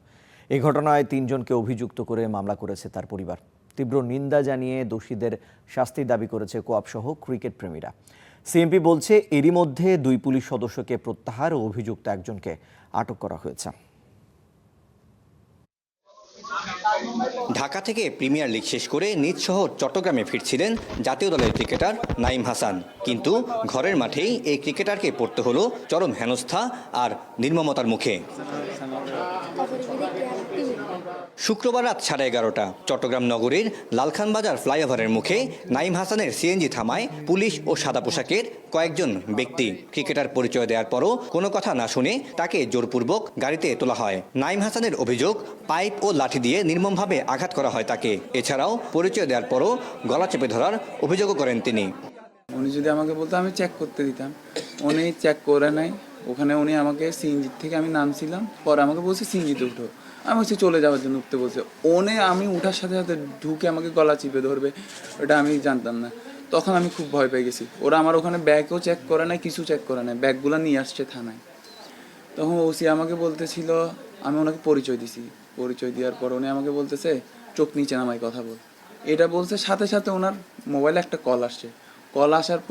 এই ঘটনায় ৩ জনকে অভিযুক্ত করে মামলা করেছে তার পরিবার। তীব্র নিন্দা জানিয়ে দোষীদের শাস্তি দাবি করেছে কোয়াব সহ ক্রিকেট প্রেমীরা। সিএমপি বলছে এরই মধ্যে 2 পুলিশ সদস্যকে প্রত্যাহার ও অভিযুক্ত একজনকে আটক করা হয়েছে। ঢাকা থেকে প্রিমিয়ার লিগ শেষ করে নিজ শহর চট্টগ্রামে ফিরছিলেন জাতীয় দলের ক্রিকেটার নাঈম হাসান, কিন্তু ঘরের মাঠেই এই ক্রিকেটারকে পড়তে হলো চরম হেনস্থা আর নির্মমতার মুখে। শুক্রবার রাত 11:30 চট্টগ্রাম নগরীর লালখান বাজার ফ্লাইওভারের মুখে নাঈম হাসানের সিএনজি থামায় পুলিশ ও সাদা পোশাকের কয়েকজন ব্যক্তি। ক্রিকেটার পরিচয় দেওয়ার পরও কোনো কথা না শুনে তাকে জোরপূর্বক গাড়িতে তোলা হয়। নাঈম হাসানের অভিযোগ, পাইপ ও লাঠি দিয়ে নির্মমভাবে আঘাত করা হয় তাকে। এছাড়াও পরিচয় দেওয়ার পরও গলা চেপে ধরার অভিযোগও করেন তিনি। উনি যদি আমাকে বলতো আমি চেক করতে দিতাম, উনি চেক করে নাই। ওখানে উনি আমাকে সিএনজি থেকে আমি নামছিলাম, পরে আমাকে বলছে সিএনজিতে উঠো, আমি হচ্ছে চলে যাওয়ার জন্য উঠতে বলছে। আমি উঠার সাথে সাথে ঢুকে আমাকে গলা চিপে ধরবে, ওটা আমি জানতাম না। তখন আমি খুব ভয় পেয়ে গেছি। ওরা আমার ওখানে ব্যাগও চেক করে নাই, কিছু চেক করে নাই, ব্যাগগুলো নিয়ে আসছে থানায়। তখন ওসি আমাকে বলতেছিল, আমি ওনাকে পরিচয় দিছি, পরিচয় দেওয়ার পর উনি আমাকে বলতেছে চোখ নিচে নামাই কথা বল। এটা বলছে, সাথে সাথে ওনার মোবাইলে একটা কল আসছে। কল আসার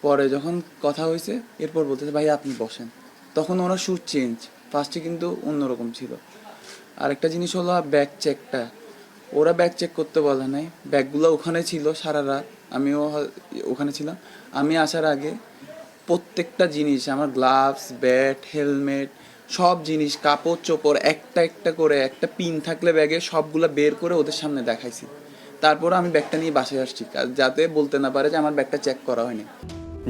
পরে যখন কথা হয়েছে, এরপর বলতেছে ভাই আপনি বসেন। তখন ওনার সুর চেঞ্জ, ফার্স্টে কিন্তু অন্যরকম ছিল। আর একটা জিনিস হলো ব্যাগ চেকটা, ওরা ব্যাগ চেক করতে বলে নাই, ব্যাগগুলো ওখানে ছিল সারা রাত, আমিও ওখানে ছিলাম। আমি আসার আগে প্রত্যেকটা জিনিস, আমার গ্লাভস, ব্যাট, হেলমেট, সব জিনিস, কাপড় চোপড় একটা একটা করে, একটা পিন থাকলে ব্যাগে সবগুলো বের করে ওদের সামনে দেখাইছি। তারপর আমি ব্যাগটা নিয়ে বাসায় আসছি, যাতে বলতে না পারে যে আমার ব্যাগটা চেক করা হয়নি।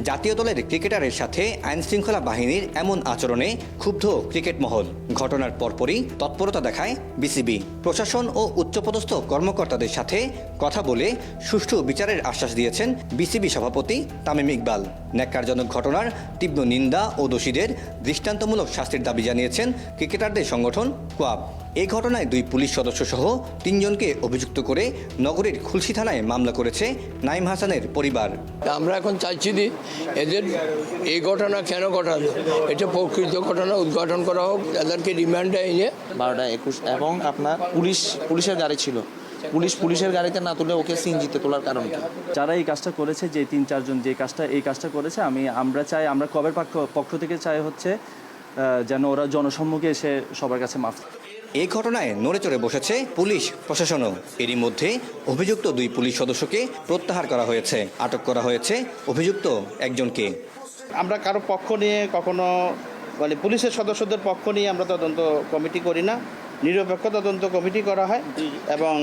জাতীয় দলের ক্রিকেটারের সাথে আইনশৃঙ্খলা বাহিনীর এমন আচরণে ক্ষুব্ধ ক্রিকেট মহল। ঘটনার পরপরই তৎপরতা দেখায় বিসিবি। প্রশাসন ও উচ্চপদস্থ কর্মকর্তাদের সাথে কথা বলে সুষ্ঠু বিচারের আশ্বাস দিয়েছেন বিসিবি সভাপতি তামিম ইকবাল। ন্যাক্কারজনক ঘটনার তীব্র নিন্দা ও দোষীদের দৃষ্টান্তমূলক শাস্তির দাবি জানিয়েছেন ক্রিকেটারদের সংগঠন কোয়াব। এই ঘটনায় 2 পুলিশ সদস্য সহ 3 জনকে অভিযুক্ত করে নগরীর খুলশী থানায় মামলা করেছে নাঈম হাসানের পরিবার। আমরা এখন চাইছি যে এদের এই ঘটনা কেন ঘটালো, এটা প্রকৃত ঘটনা উদ্ঘাটন করা হোক, তাদেরকে রিমান্ডে এনে 12টা 21 এবং আপনার পুলিশের গাড়ি ছিল, পুলিশের গাড়িতে না তুলে ওকে সিএনজিতে তোলার কারণ কি? যারা এই কাজটা করেছে, যে 3-4 জন যে এই কাজটা করেছে, আমরা কবের পক্ষ থেকে চাই হচ্ছে যেন ওরা জনসম্মুখে এসে সবার কাছে মাফ। এই ঘটনায় নড়ে চড়ে বসেছে পুলিশ প্রশাসনও। এরই মধ্যে অভিযুক্ত 2 পুলিশ সদস্যকে প্রত্যাহার করা হয়েছে, আটক করা হয়েছে অভিযুক্ত একজনকে। আমরা কারো পক্ষ নিয়ে কখনো পুলিশের সদস্যদের পক্ষ নিয়ে আমরা তদন্ত কমিটি করি না। নিরপেক্ষ তদন্ত কমিটি করা হয় এবং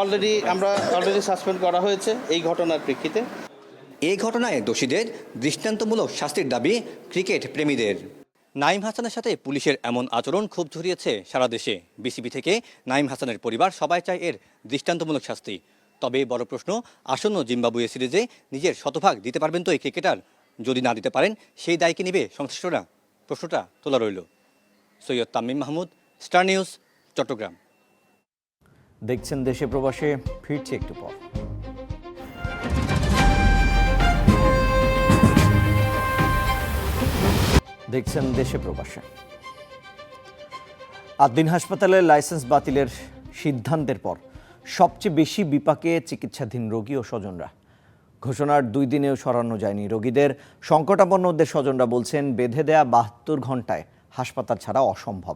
অলরেডি সাসপেন্ড করা হয়েছে এই ঘটনার প্রেক্ষিতে। এই ঘটনায় দোষীদের দৃষ্টান্তমূলক শাস্তির দাবি ক্রিকেট প্রেমীদের। নাইম হাসানের সাথে পুলিশের এমন আচরণ ক্ষোভ ছড়িয়েছে সারা দেশে। বিসিবি থেকে নাইম হাসানের পরিবার সবাই চায় এর দৃষ্টান্তমূলক শাস্তি। তবে বড় প্রশ্ন, আসন্ন জিম্বাবুয়ে সিরিজে নিজের শতভাগ দিতে পারবেন তো এই ক্রিকেটার? যদি না দিতে পারেন সেই দায় কি নেবে সংশ্লিষ্টরা? প্রশ্নটা তোলা রইল। Syed Tamim Mahmud, star news, Chittagong. দেখছেন দেশে প্রবাসে, ফিরছি একটু পর। দেখছেন দেশে প্রবাসে। আদ্দিন হাসপাতালের লাইসেন্স বাতিলের সিদ্ধান্তের পর সবচেয়ে বেশি বিপাকে চিকিৎসাধীন রোগী ও স্বজনরা। ঘোষণার 2 দিনেও সরানো যায়নি রোগীদের। সংকটাপন্নদের স্বজনরা বলছেন বেঁধে দেয়া 72 ঘন্টায় হাসপাতাল ছাড়া অসম্ভব।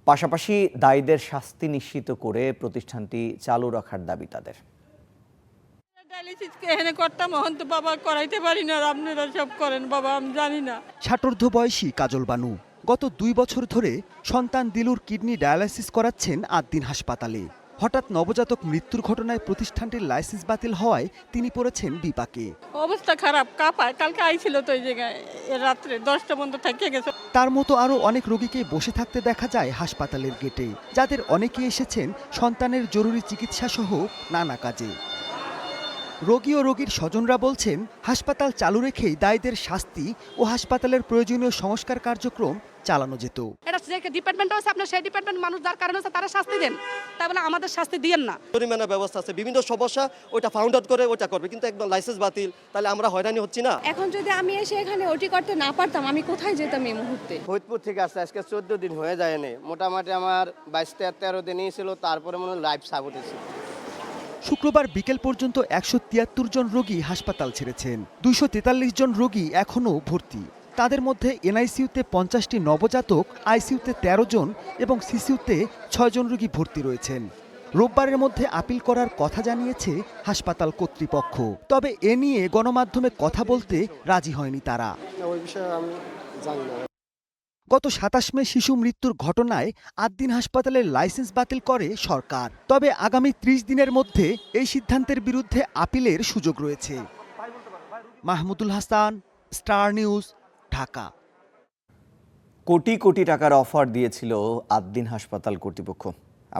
পাশাপাশি দায়ীদের শাস্তি নিশ্চিত করে প্রতিষ্ঠানটি চালু রাখার দাবি তাদের। এখানে করতাম, তো বাবা করাইতে পারি না, আপনারা সব করেন বাবা, আমি জানি না। ষাটোর্ধ বয়সী কাজল বানু গত 2 বছর ধরে সন্তান দিলুর কিডনি ডায়ালাইসিস করাচ্ছেন আদ্দিন হাসপাতালে। হঠাৎ নবজাতক মৃত্যুর ঘটনায় প্রতিষ্ঠানটির লাইসেন্স বাতিল হওয়ায় তিনি পড়েছেন বিপাকে। অবস্থা খারাপ, কাঁপায়। কালকে আইছিল তো এই জায়গায়, রাত্রে 10টা পর্যন্ত থেকে গেছে। তার মতো আরও অনেক রোগীকে বসে থাকতে দেখা যায় হাসপাতালের গেটে, যাদের অনেকে এসেছেন সন্তানের জরুরি চিকিৎসা সহ নানা কাজে। রোগী ও রোগীর স্বজনরা বলছেন হাসপাতাল চালু রেখেই দায়ীদের শাস্তি ও হাসপাতালের প্রয়োজনীয় সংস্কার কার্যক্রম চালানো যেত। এটা যে ডিপার্টমেন্ট আছে, আপনার সেই ডিপার্টমেন্ট মানুষ যার কারণে আছে তারা শাস্তি দেন, তাই বলে আমাদের শাস্তি দিয়েন না। জরিমানা ব্যবস্থা আছে, বিভিন্ন সমস্যা ওটা ফাউন্ড আউট করে ওটা করবে, কিন্তু একদম লাইসেন্স বাতিল, তাহলে আমরা হয়রানি হচ্ছি না। এখন যদি আমি এসে এখানে ওটি করতে না পারতাম, আমি কোথায় যেতাম এই মুহূর্তে? ফরিদপুর থেকে আসছে, আজকে 14 দিন হয়ে যায়নি। মোটামুটি আমার 22-13 দিনই ছিল, তারপরে মনে হয় লাইফ সাপোর্ট এসেছে। শুক্রবার বিকেল পর্যন্ত 173 জন রোগী হাসপাতাল ছেড়েছেন। 243 জন রোগী এখনও ভর্তি। তাদের মধ্যে এনআইসিইউতে 50টি নবজাতক, আইসিইউতে 13 জন এবং সিসিইউতে 6 জন রোগী ভর্তি রয়েছেন। রোববারের মধ্যে আপিল করার কথা জানিয়েছে হাসপাতাল কর্তৃপক্ষ। তবে এ নিয়ে গণমাধ্যমে কথা বলতে রাজি হয়নি তারা। ওই বিষয়ে আমি জানি না। গত 27 মে শিশু মৃত্যুর ঘটনায় আদ্দিন হাসপাতালের লাইসেন্স বাতিল করে সরকার। তবে আগামী 30 দিনের মধ্যে এই সিদ্ধান্তের বিরুদ্ধে আপিলের সুযোগ রয়েছে। Mahmudul Hasan, star News, Dhaka. কোটি কোটি টাকার অফার দিয়েছিল আদ্দিন হাসপাতাল কর্তৃপক্ষ,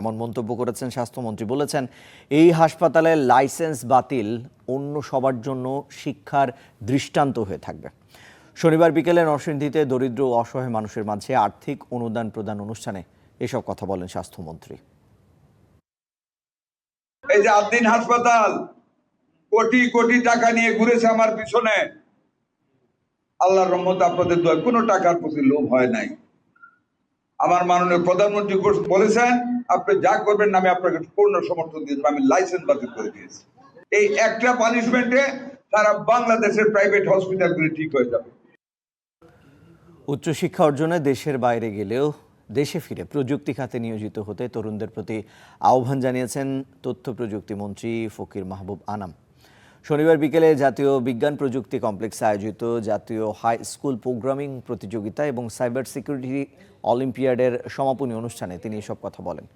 এমন মন্তব্য করেছেন স্বাস্থ্যমন্ত্রী। বলেছেন এই হাসপাতালের লাইসেন্স বাতিল অন্য সবার জন্য শিক্ষার দৃষ্টান্ত হয়ে থাকবে। শনিবার বিকেলে নরসিংদীতে দরিদ্র ও অসহায় মানুষের মাঝে আর্থিক অনুদান প্রদান অনুষ্ঠানে এসব কথা বলেন স্বাস্থ্যমন্ত্রী। এই যে আদ্দিন হাসপাতাল কোটি কোটি টাকা নিয়ে ঘুরেছে আমার পিছনে, আল্লাহর রহমতে আপনাদের দোয়া কোনো টাকার প্রতি লোভ হয় নাই। আমার মাননীয় প্রধানমন্ত্রী বলেছেন আপনি যা করবেন আমি আপনাকে পূর্ণ সমর্থন দিয়েছি। আমি লাইসেন্স বাতিল করে দিয়েছি। এই একটা পানিশমেন্টে সারা বাংলাদেশের প্রাইভেট হসপিটালগুলি ঠিক হয়ে যাবে। উচ্চশিক্ষা অর্জনে দেশের বাইরে গেলেও দেশে ফিরে প্রযুক্তি খাতে নিয়োজিত হতে তরুণদের প্রতি আহ্বান জানিয়েছেন তথ্য প্রযুক্তি মন্ত্রী ফকির মাহবুব আনাম। শনিবার বিকেলে জাতীয় বিজ্ঞান প্রযুক্তি কমপ্লেক্সে আয়োজিত জাতীয় হাই স্কুল প্রোগ্রামিং প্রতিযোগিতা এবং সাইবার সিকিউরিটি অলিম্পিয়াডের সমাপনী অনুষ্ঠানে তিনি এসব কথা বলেন।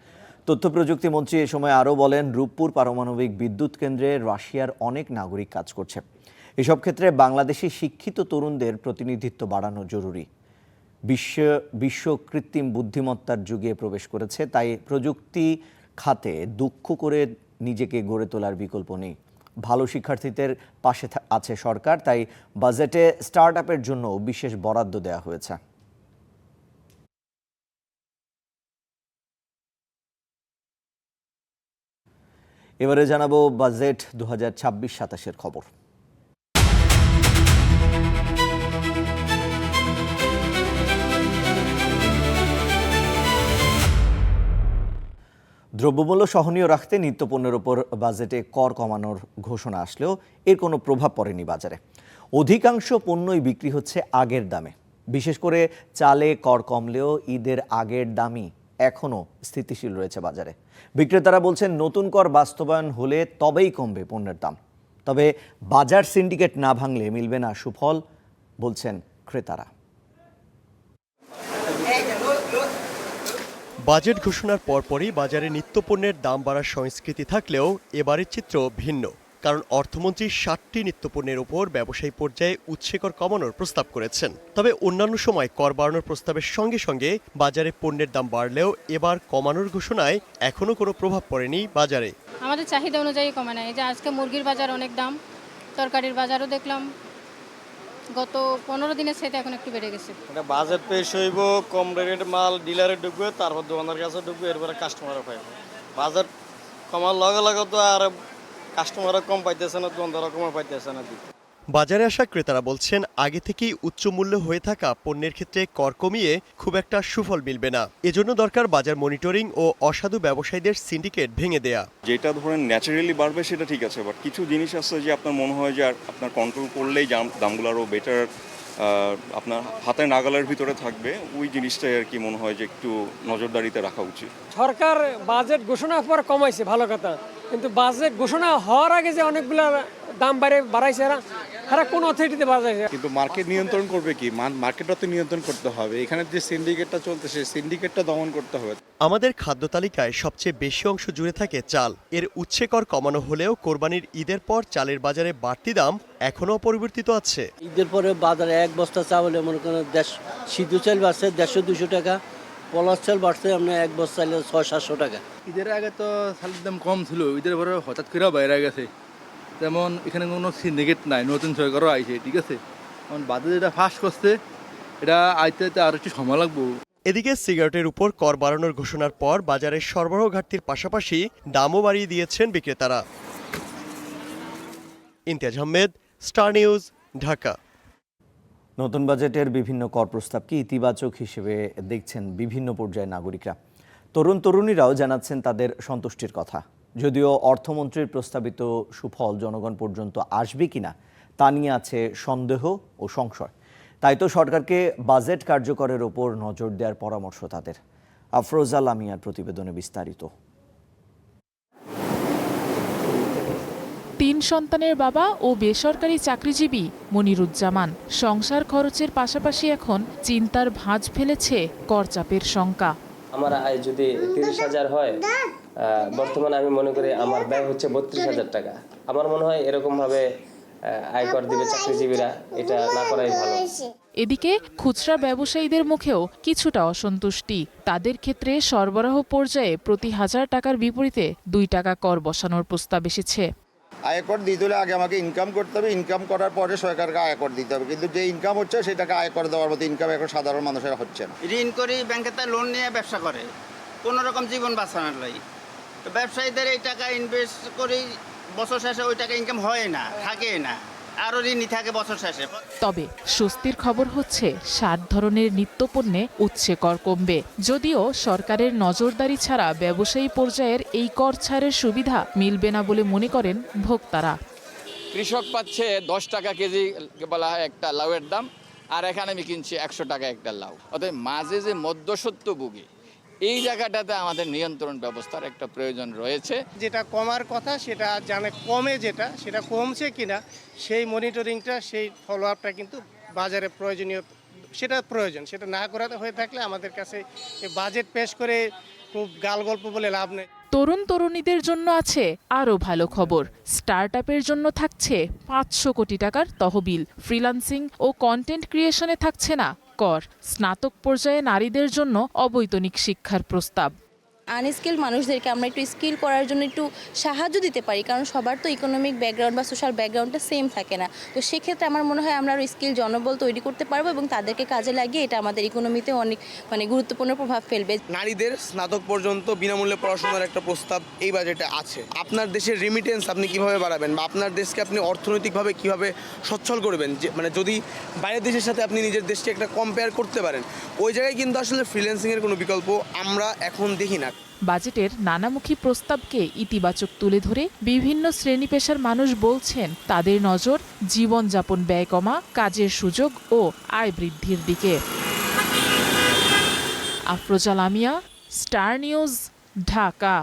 তথ্য প্রযুক্তি মন্ত্রী এ সময় আরও বলেন, রূপপুর পারমাণবিক বিদ্যুৎ কেন্দ্রে রাশিয়ার অনেক নাগরিক কাজ করছে। এসব ক্ষেত্রে বাংলাদেশি শিক্ষিত তরুণদের প্রতিনিধিত্ব বাড়ানো জরুরি। বিশ্ব কৃত্রিম বুদ্ধিমত্তার যুগে প্রবেশ করেছে, তাই প্রযুক্তি খাতে দক্ষ করে নিজেকে গড়ে তোলার বিকল্প নেই। ভালো শিক্ষার্থীদের পাশে আছে সরকার, তাই বাজেটে স্টার্টআপের জন্য বিশেষ বরাদ্দ দেওয়া হয়েছে। এবারে জানাবো বাজেট 2026-27-এর খবর। দ্রব্যমূল্য সহনীয় রাখতে নিত্যপণ্যের ওপর বাজেটে কর কমানোর ঘোষণা আসলেও এর কোনো প্রভাব পড়েনি বাজারে। অধিকাংশ পণ্যই বিক্রি হচ্ছে আগের দামে। বিশেষ করে চালে কর কমলেও ঈদের আগের দামই এখনও স্থিতিশীল রয়েছে বাজারে। বিক্রেতারা বলছেন নতুন কর বাস্তবায়ন হলে তবেই কমবে পণ্যের দাম। তবে বাজার সিন্ডিকেট না ভাঙলে মিলবে না সুফল, বলছেন ক্রেতারা। বাজেট ঘোষণার পরপরই বাজারে নিত্যপণ্যের দাম বাড়ার সংস্কৃতি থাকলেও এবারের চিত্র ভিন্ন, কারণ অর্থমন্ত্রী 60টি নিত্যপণ্যের উপর ব্যবসায়ী পর্যায়ে উৎসে কর কমানোর প্রস্তাব করেছেন। তবে অন্যান্য সময় কর বাড়ানোর প্রস্তাবের সঙ্গে সঙ্গে বাজারে পণ্যের দাম বাড়লেও এবার কমানোর ঘোষণায় এখনও কোনো প্রভাব পড়েনি বাজারে। আমাদের চাহিদা অনুযায়ী কমে নাই। যে আজকে মুরগির বাজার অনেক দাম, তরকারির বাজারও দেখলাম গত 15 দিনের সাথে এখন একটু বেড়ে গেছে। এটা বাজেট পেশ হইব, কম রেটের মাল ডিলারে ঢুকবে, তারপর দোকানদার কাছে ঢুকবে, এরপরে কাস্টমারও পাইব। বাজেট কমার লগে লগে তো আর কাস্টমারও কম পাইতেছে না, দোকানদারও কম পাইতেছে না। বাজারে আসা ক্রেতারা বলছেন, আগে থেকেই উচ্চ মূল্য হয়ে থাকা পণ্যের ক্ষেত্রে কর কমিয়ে খুব একটা সুফল মিলবে না। এজন্য দরকার বাজার মনিটরিং ও অসাধু ব্যবসায়ীদের সিন্ডিকেট ভেঙে দেয়া। যেটা ধরেন ন্যাচারালি বাড়বে সেটা ঠিক আছে, বাট কিছু জিনিস আছে যে আপনার মনে হয় যে আপনার কন্ট্রোল করলেই দামগুলো আরও বেটার আপনার হাতের নাগালের ভিতরে থাকবে, ওই জিনিসটাই আর কি মনে হয় যে একটু নজরদারিতে রাখা উচিত। সরকার বাজেট ঘোষণার পর কমাইছে ভালো কথা, কিন্তু বাজেট ঘোষণা হওয়ার আগে যে অনেকগুলো দাম বাড়াইছে এরা কোন অথরিটিতে বাড়াইছে। কিন্তু মার্কেট নিয়ন্ত্রণ করবে কি? মার্কেটটা তো নিয়ন্ত্রণ করতে হবে। এখানে যে সিন্ডিকেটটা চলতেছে, সিন্ডিকেটটা দমন করতে হবে। আমাদের খাদ্য তালিকায় সবচেয়ে বেশি অংশ জুড়ে থাকে চাল। এর উৎসে কর কমানো হলেও কোরবানির ঈদের পর চালের বাজারে বাড়তি দাম এখনও অপরিবর্তিত আছে। ঈদের পরে বাজারে এক বস্তা চাউলে মনে করেন সিদ্ধ চাল বাড়ছে 150-200 টাকা, পলাশ চাল বাড়ছে আপনার এক বস্তা চাইলে 600-700 টাকা। ঈদের আগে তো চালের দাম কম ছিল, ঈদের পরে হঠাৎ করে বাইরে গেছে। যেমন এখানে কোনো সিন্ডিকেট নাই, নতুন সরকারও আইছে, ঠিক আছে। কারণ বাজারে যেটা ফাঁস করছে এটা আইতে আর একটু সময় লাগবে। এদিকে সিগারেটের উপর কর বাড়ানোর ঘোষণার পর বাজারের সরবরাহ ঘাটতির পাশাপাশি দামও বাড়িয়ে দিয়েছেন বিক্রেতারা। Imtiaz Ahmed, Star News, Dhaka. নতুন বাজেটের বিভিন্ন কর প্রস্তাবকে ইতিবাচক হিসেবে দেখছেন বিভিন্ন পর্যায়ের নাগরিকরা। তরুণীরাও জানাচ্ছেন তাদের সন্তুষ্টির কথা। যদিও অর্থমন্ত্রীর প্রস্তাবিত সুফল জনগণ পর্যন্ত আসবে কিনা তা নিয়ে আছে সন্দেহ ও সংশয়। তাই তো সরকারকে বাজেট কার্যকরের ওপর নজর দেওয়ার পরামর্শ তাদের। আফরোজা লামিয়ার প্রতিবেদনে বিস্তারিত। 3 সন্তানের বাবা ও বেসরকারি চাকরিজীবী মনিরুজ্জামান সংসার খরচের পাশাপাশি এখন চিন্তার ভাঁজ ফেলেছে করচাপের শঙ্কা। আমার আয় যদি 30,000 হয়, বর্তমানে আমি মনে করি আমার ব্যয় হচ্ছে 32,000 টাকা। আমার মনে হয় এরকম ভাবে আয়কর দিবে চাকরিজীবীরা, এটা না করাই ভালো। এদিকে খুচরা ব্যবসায়ীদের মুখেও কিছুটা অসন্তুষ্টি। তাদের ক্ষেত্রে সরবরাহ পর্যায়ে প্রতি 1000 টাকার বিপরীতে 2 টাকা কর বসানোর প্রস্তাব এসেছে। আয়কর দিতে হলে আগে আমাকে ইনকাম করতে হবে, ইনকাম করার পরে সরকারকে আয়কর দিতে হবে, কিন্তু যে ইনকাম হচ্ছে সেটাকে আয়কর দেওয়ার মতো ইনকাম এখন সাধারণ মানুষের হচ্ছে না। ঋণ করে ব্যাংকের থেকে লোন নিয়ে ব্যবসা করে কোনো রকম জীবন বাঁচানোর লাগে, তো ব্যবসায়ীদের এই টাকা ইনভেস্ট করে বছর শেষে ওই টাকা ইনকাম হয় না, থাকে না, আরও ঋণই থাকে বছর শেষে। তবে স্বস্তির খবর হচ্ছে 60 ধরনের নিত্যপণ্যে উৎসে কর কমবে। যদিও সরকারের নজরদারি ছাড়া ব্যবসায়ী পর্যায়ের এই কর ছাড়ের সুবিধা মিলবে না বলে মনে করেন ভোক্তারা। কৃষক পাচ্ছে 10 টাকা কেজি বলা হয় একটা লাউয়ের দাম, আর এখানে আমি কিনছি 100 টাকা একটা লাউ। অতএব মাঝে যে মধ্যস্বত্বভোগী, এই জায়গাটাতে আমাদের নিয়ন্ত্রণ ব্যবস্থার একটা প্রয়োজন রয়েছে। যেটা কমার কথা সেটা জানে কমে, সেটা কমছে কিনা সেই মনিটরিংটা, সেই ফলো আপটা কিন্তু বাজারে প্রয়োজনীয়, সেটা প্রয়োজন। সেটা না করাতে হয়ে থাকলে আমাদের কাছে বাজেট পেশ করে খুব গাল গল্প বলে লাভ নেই। তরুণীদের জন্য আছে আরও ভালো খবর। স্টার্টআপের জন্য থাকছে 500 কোটি টাকার তহবিল। ফ্রিল্যান্সিং ও কন্টেন্ট ক্রিয়েশনে থাকছে না কর। স্নাতক পর্যায়ে নারীদের জন্য অবৈতনিক শিক্ষার প্রস্তাব। আনস্কিল মানুষদেরকে আমরা একটু স্কিল করার জন্য একটু সাহায্য দিতে পারি, কারণ সবার তো ইকোনমিক ব্যাকগ্রাউন্ড বা সোশ্যাল ব্যাকগ্রাউন্ডটা সেম থাকে না। তো সেক্ষেত্রে আমার মনে হয় আমরা আরও স্কিল জনবল তৈরি করতে পারবো এবং তাদেরকে কাজে লাগিয়ে এটা আমাদের ইকোনমিতে অনেক গুরুত্বপূর্ণ প্রভাব ফেলবে। নারীদের স্নাতক পর্যন্ত বিনামূল্যে পড়াশোনার একটা প্রস্তাব এই বাজেটে আছে। আপনার দেশের রেমিটেন্স আপনি কিভাবে বাড়াবেন বা আপনার দেশকে আপনি অর্থনৈতিকভাবে কিভাবে সচ্ছল করবেন, যে যদি বাইরের দেশের সাথে আপনি নিজের দেশকে একটা কম্পেয়ার করতে পারেন, ওই জায়গায় কিন্তু আসলে ফ্রিল্যান্সিংয়ের কোনো বিকল্প আমরা এখন দেখি না। বাজেটের নানামুখী প্রস্তাবকে ইতিবাচক তুলে ধরে বিভিন্ন শ্রেণী পেশার মানুষ বলছেন তাদের নজর জীবনযাপন ব্যয় কমা, কাজের সুযোগ ও আয় বৃদ্ধির দিকে। Afroza Lamia, star News, Dhaka.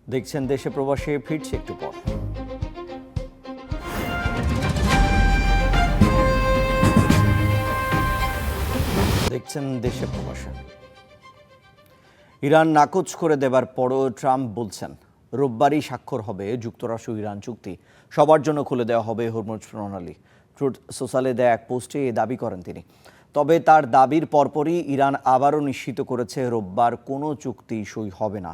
দেখছেন দেশে প্রবাসে, ফিরছে একটু পর। দেখছেন দেশে প্রবাসে। ইরান নাকচ করে দেবার পরও ট্রাম্প বলছেন রোববারই স্বাক্ষর হবে যুক্তরাষ্ট্র ইরান চুক্তি, সবার জন্য খুলে দেওয়া হবে হরমুজ প্রণালী। ট্রুথ সোশ্যালে দেয়া এক পোস্টে এই দাবি করেন তিনি। তবে তার দাবির পরপরই ইরান আবারও নিশ্চিত করেছে রোববার কোনো চুক্তি সই হবে না।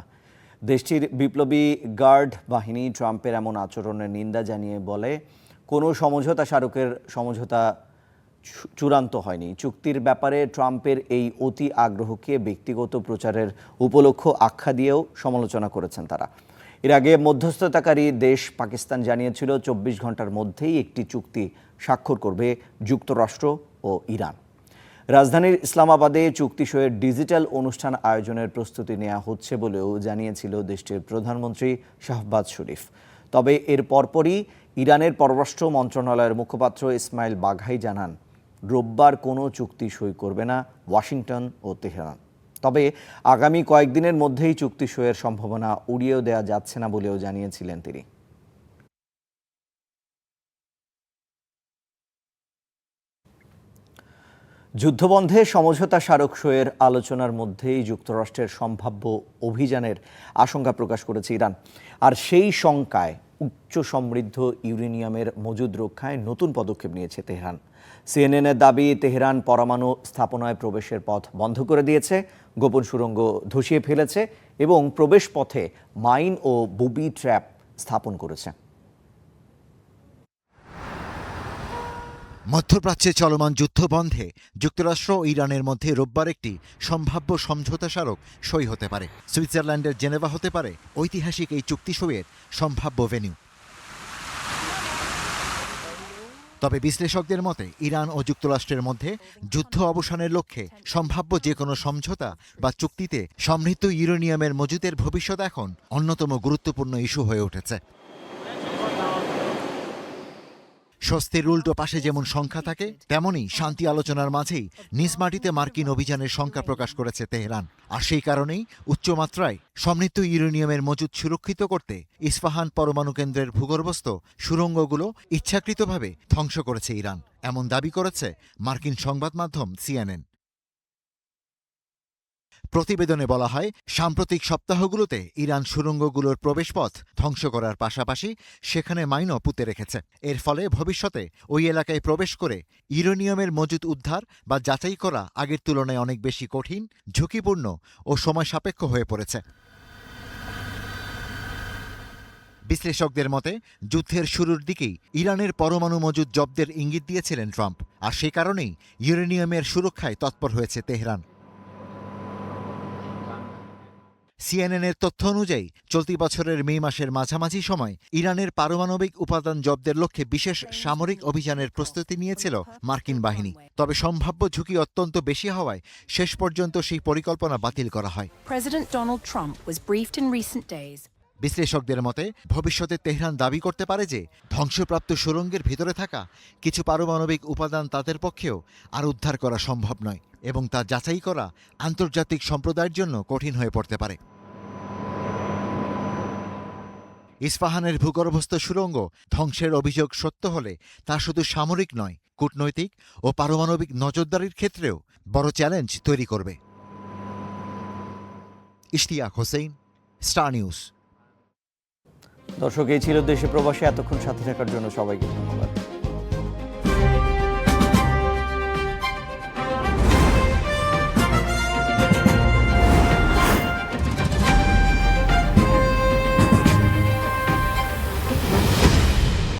দেশটির বিপ্লবী গার্ড বাহিনী ট্রাম্পের এমন আচরণের নিন্দা জানিয়ে বলে, কোনো সমঝোতা স্মারকের সমঝোতা চূড়ান্ত হয়নি। চুক্তির ব্যাপারে ট্রাম্পের এই অতি আগ্রহকে ব্যক্তিগত প্রচারের উপলক্ষ আখ্যা দিয়েও সমালোচনা করেছেন তারা। এর আগে মধ্যস্থতাকারী দেশ পাকিস্তান জানিয়েছিল 24 ঘন্টার মধ্যেই একটি চুক্তি স্বাক্ষর করবে যুক্তরাষ্ট্র ও ইরান। রাজধানীর ইসলামাবাদে চুক্তি সইয়ের ডিজিটাল অনুষ্ঠান আয়োজনের প্রস্তুতি নেওয়া হচ্ছে বলেও জানিয়েছিল দেশটির প্রধানমন্ত্রী শাহবাজ শরীফ। তবে এর পরপরই ইরানের পররাষ্ট্র মন্ত্রণালয়ের মুখপাত্র ইসমাইল বাঘাই জানান, রোববার কোনো চুক্তি সই করবে না ওয়াশিংটন ও তেহরান। তবে আগামী কয়েকদিনের মধ্যেই চুক্তি সইয়ের সম্ভাবনা উড়িয়েও দেওয়া যাচ্ছে না বলেও জানিয়েছিলেন তিনি। যুদ্ধবন্ধে সমঝোতা স্মারক সইয়ের আলোচনার মধ্যেই যুক্তরাষ্ট্রের সম্ভাব্য অভিযানের আশঙ্কা প্রকাশ করেছে ইরান। আর সেই শঙ্কায় উচ্চ সমৃদ্ধ ইউরেনিয়ামের মজুদ রক্ষায় নতুন পদক্ষেপ নিয়েছে তেহরান। সিএনএনের দাবি, তেহরান পরমাণু স্থাপনায় প্রবেশের পথ বন্ধ করে দিয়েছে, গোপন সুড়ঙ্গ ধসিয়ে ফেলেছে এবং প্রবেশ পথে মাইন ও বুবি ট্র্যাপ স্থাপন করেছে। মধ্যপ্রাচ্যে চলমান যুদ্ধ বন্ধে যুক্তরাষ্ট্র ও ইরানের মধ্যে রোববার একটি সম্ভাব্য সমঝোতা স্মারক সই হতে পারে। সুইজারল্যান্ডের জেনেভা হতে পারে ঐতিহাসিক এই চুক্তি সইয়ের সম্ভাব্য ভেন্যু। তবে বিশ্লেষকদের মতে ইরান ও যুক্তরাষ্ট্রের মধ্যে যুদ্ধ অবসানের লক্ষ্যে সম্ভাব্য যে কোনো সমঝোতা বা চুক্তিতে সমৃদ্ধ ইউরেনিয়ামের মজুদের ভবিষ্যৎ এখন অন্যতম গুরুত্বপূর্ণ ইস্যু হয়ে উঠেছে। স্বস্তির উল্টো পাশে যেমন সংখ্যা থাকে, তেমনই শান্তি আলোচনার মাঝেই নিজ মাটিতে মার্কিন অভিযানের শঙ্কা প্রকাশ করেছে তেহরান। আর সেই কারণেই উচ্চমাত্রায় সমৃদ্ধ ইউরেনিয়ামের মজুদ সুরক্ষিত করতে ইস্পাহান পরমাণু কেন্দ্রের ভূগর্ভস্থ সুড়ঙ্গগুলো ইচ্ছাকৃতভাবে ধ্বংস করেছে ইরান, এমন দাবি করেছে মার্কিন সংবাদ মাধ্যম সিএনএন। প্রতিবেদনে বলা হয়, সাম্প্রতিক সপ্তাহগুলোতে ইরান সুড়ঙ্গগুলোর প্রবেশপথ ধ্বংস করার পাশাপাশি সেখানে মাইনও পুঁতে রেখেছে। এর ফলে ভবিষ্যতে ওই এলাকায় প্রবেশ করে ইউরেনিয়ামের মজুদ উদ্ধার বা যাচাই করা আগের তুলনায় অনেক বেশি কঠিন, ঝুঁকিপূর্ণ ও সময় সাপেক্ষ হয়ে পড়েছে। বিশ্লেষকদের মতে যুদ্ধের শুরুর দিকেই ইরানের পরমাণু মজুদ জব্দের ইঙ্গিত দিয়েছিলেন ট্রাম্প, আর সে কারণেই ইউরেনিয়ামের সুরক্ষায় তৎপর হয়েছে তেহরান। সিএনএনের তথ্য অনুযায়ী চলতি বছরের মে মাসের মাঝামাঝি সময় ইরানের পারমাণবিক উপাদান জব্দের লক্ষ্যে বিশেষ সামরিক অভিযানের প্রস্তুতি নিয়েছিল মার্কিন বাহিনী। তবে সম্ভাব্য ঝুঁকি অত্যন্ত বেশি হওয়ায় শেষ পর্যন্ত সেই পরিকল্পনা বাতিল করা হয়। President Donald Trump was briefed in recent days. বিশ্লেষকদের মতে ভবিষ্যতে তেহরান দাবি করতে পারে যে ধ্বংসপ্রাপ্ত সুড়ঙ্গের ভিতরে থাকা কিছু পারমাণবিক উপাদান তাদের পক্ষেও আর উদ্ধার করা সম্ভব নয় এবং তা যাচাই করা আন্তর্জাতিক সম্প্রদায়ের জন্য কঠিন হয়ে পড়তে পারে। ইস্পাহানের ভূগর্ভস্থ সুড়ঙ্গ ধ্বংসের অভিযোগ সত্য হলে তা শুধু সামরিক নয়, কূটনৈতিক ও পারমাণবিক নজরদারির ক্ষেত্রেও বড় চ্যালেঞ্জ তৈরি করবে। Ishtiaq Hossain, star news. দর্শক, এই ছিল দেশে প্রবাসে। এতক্ষণ সাথে থাকার জন্য সবাইকে ধন্যবাদ।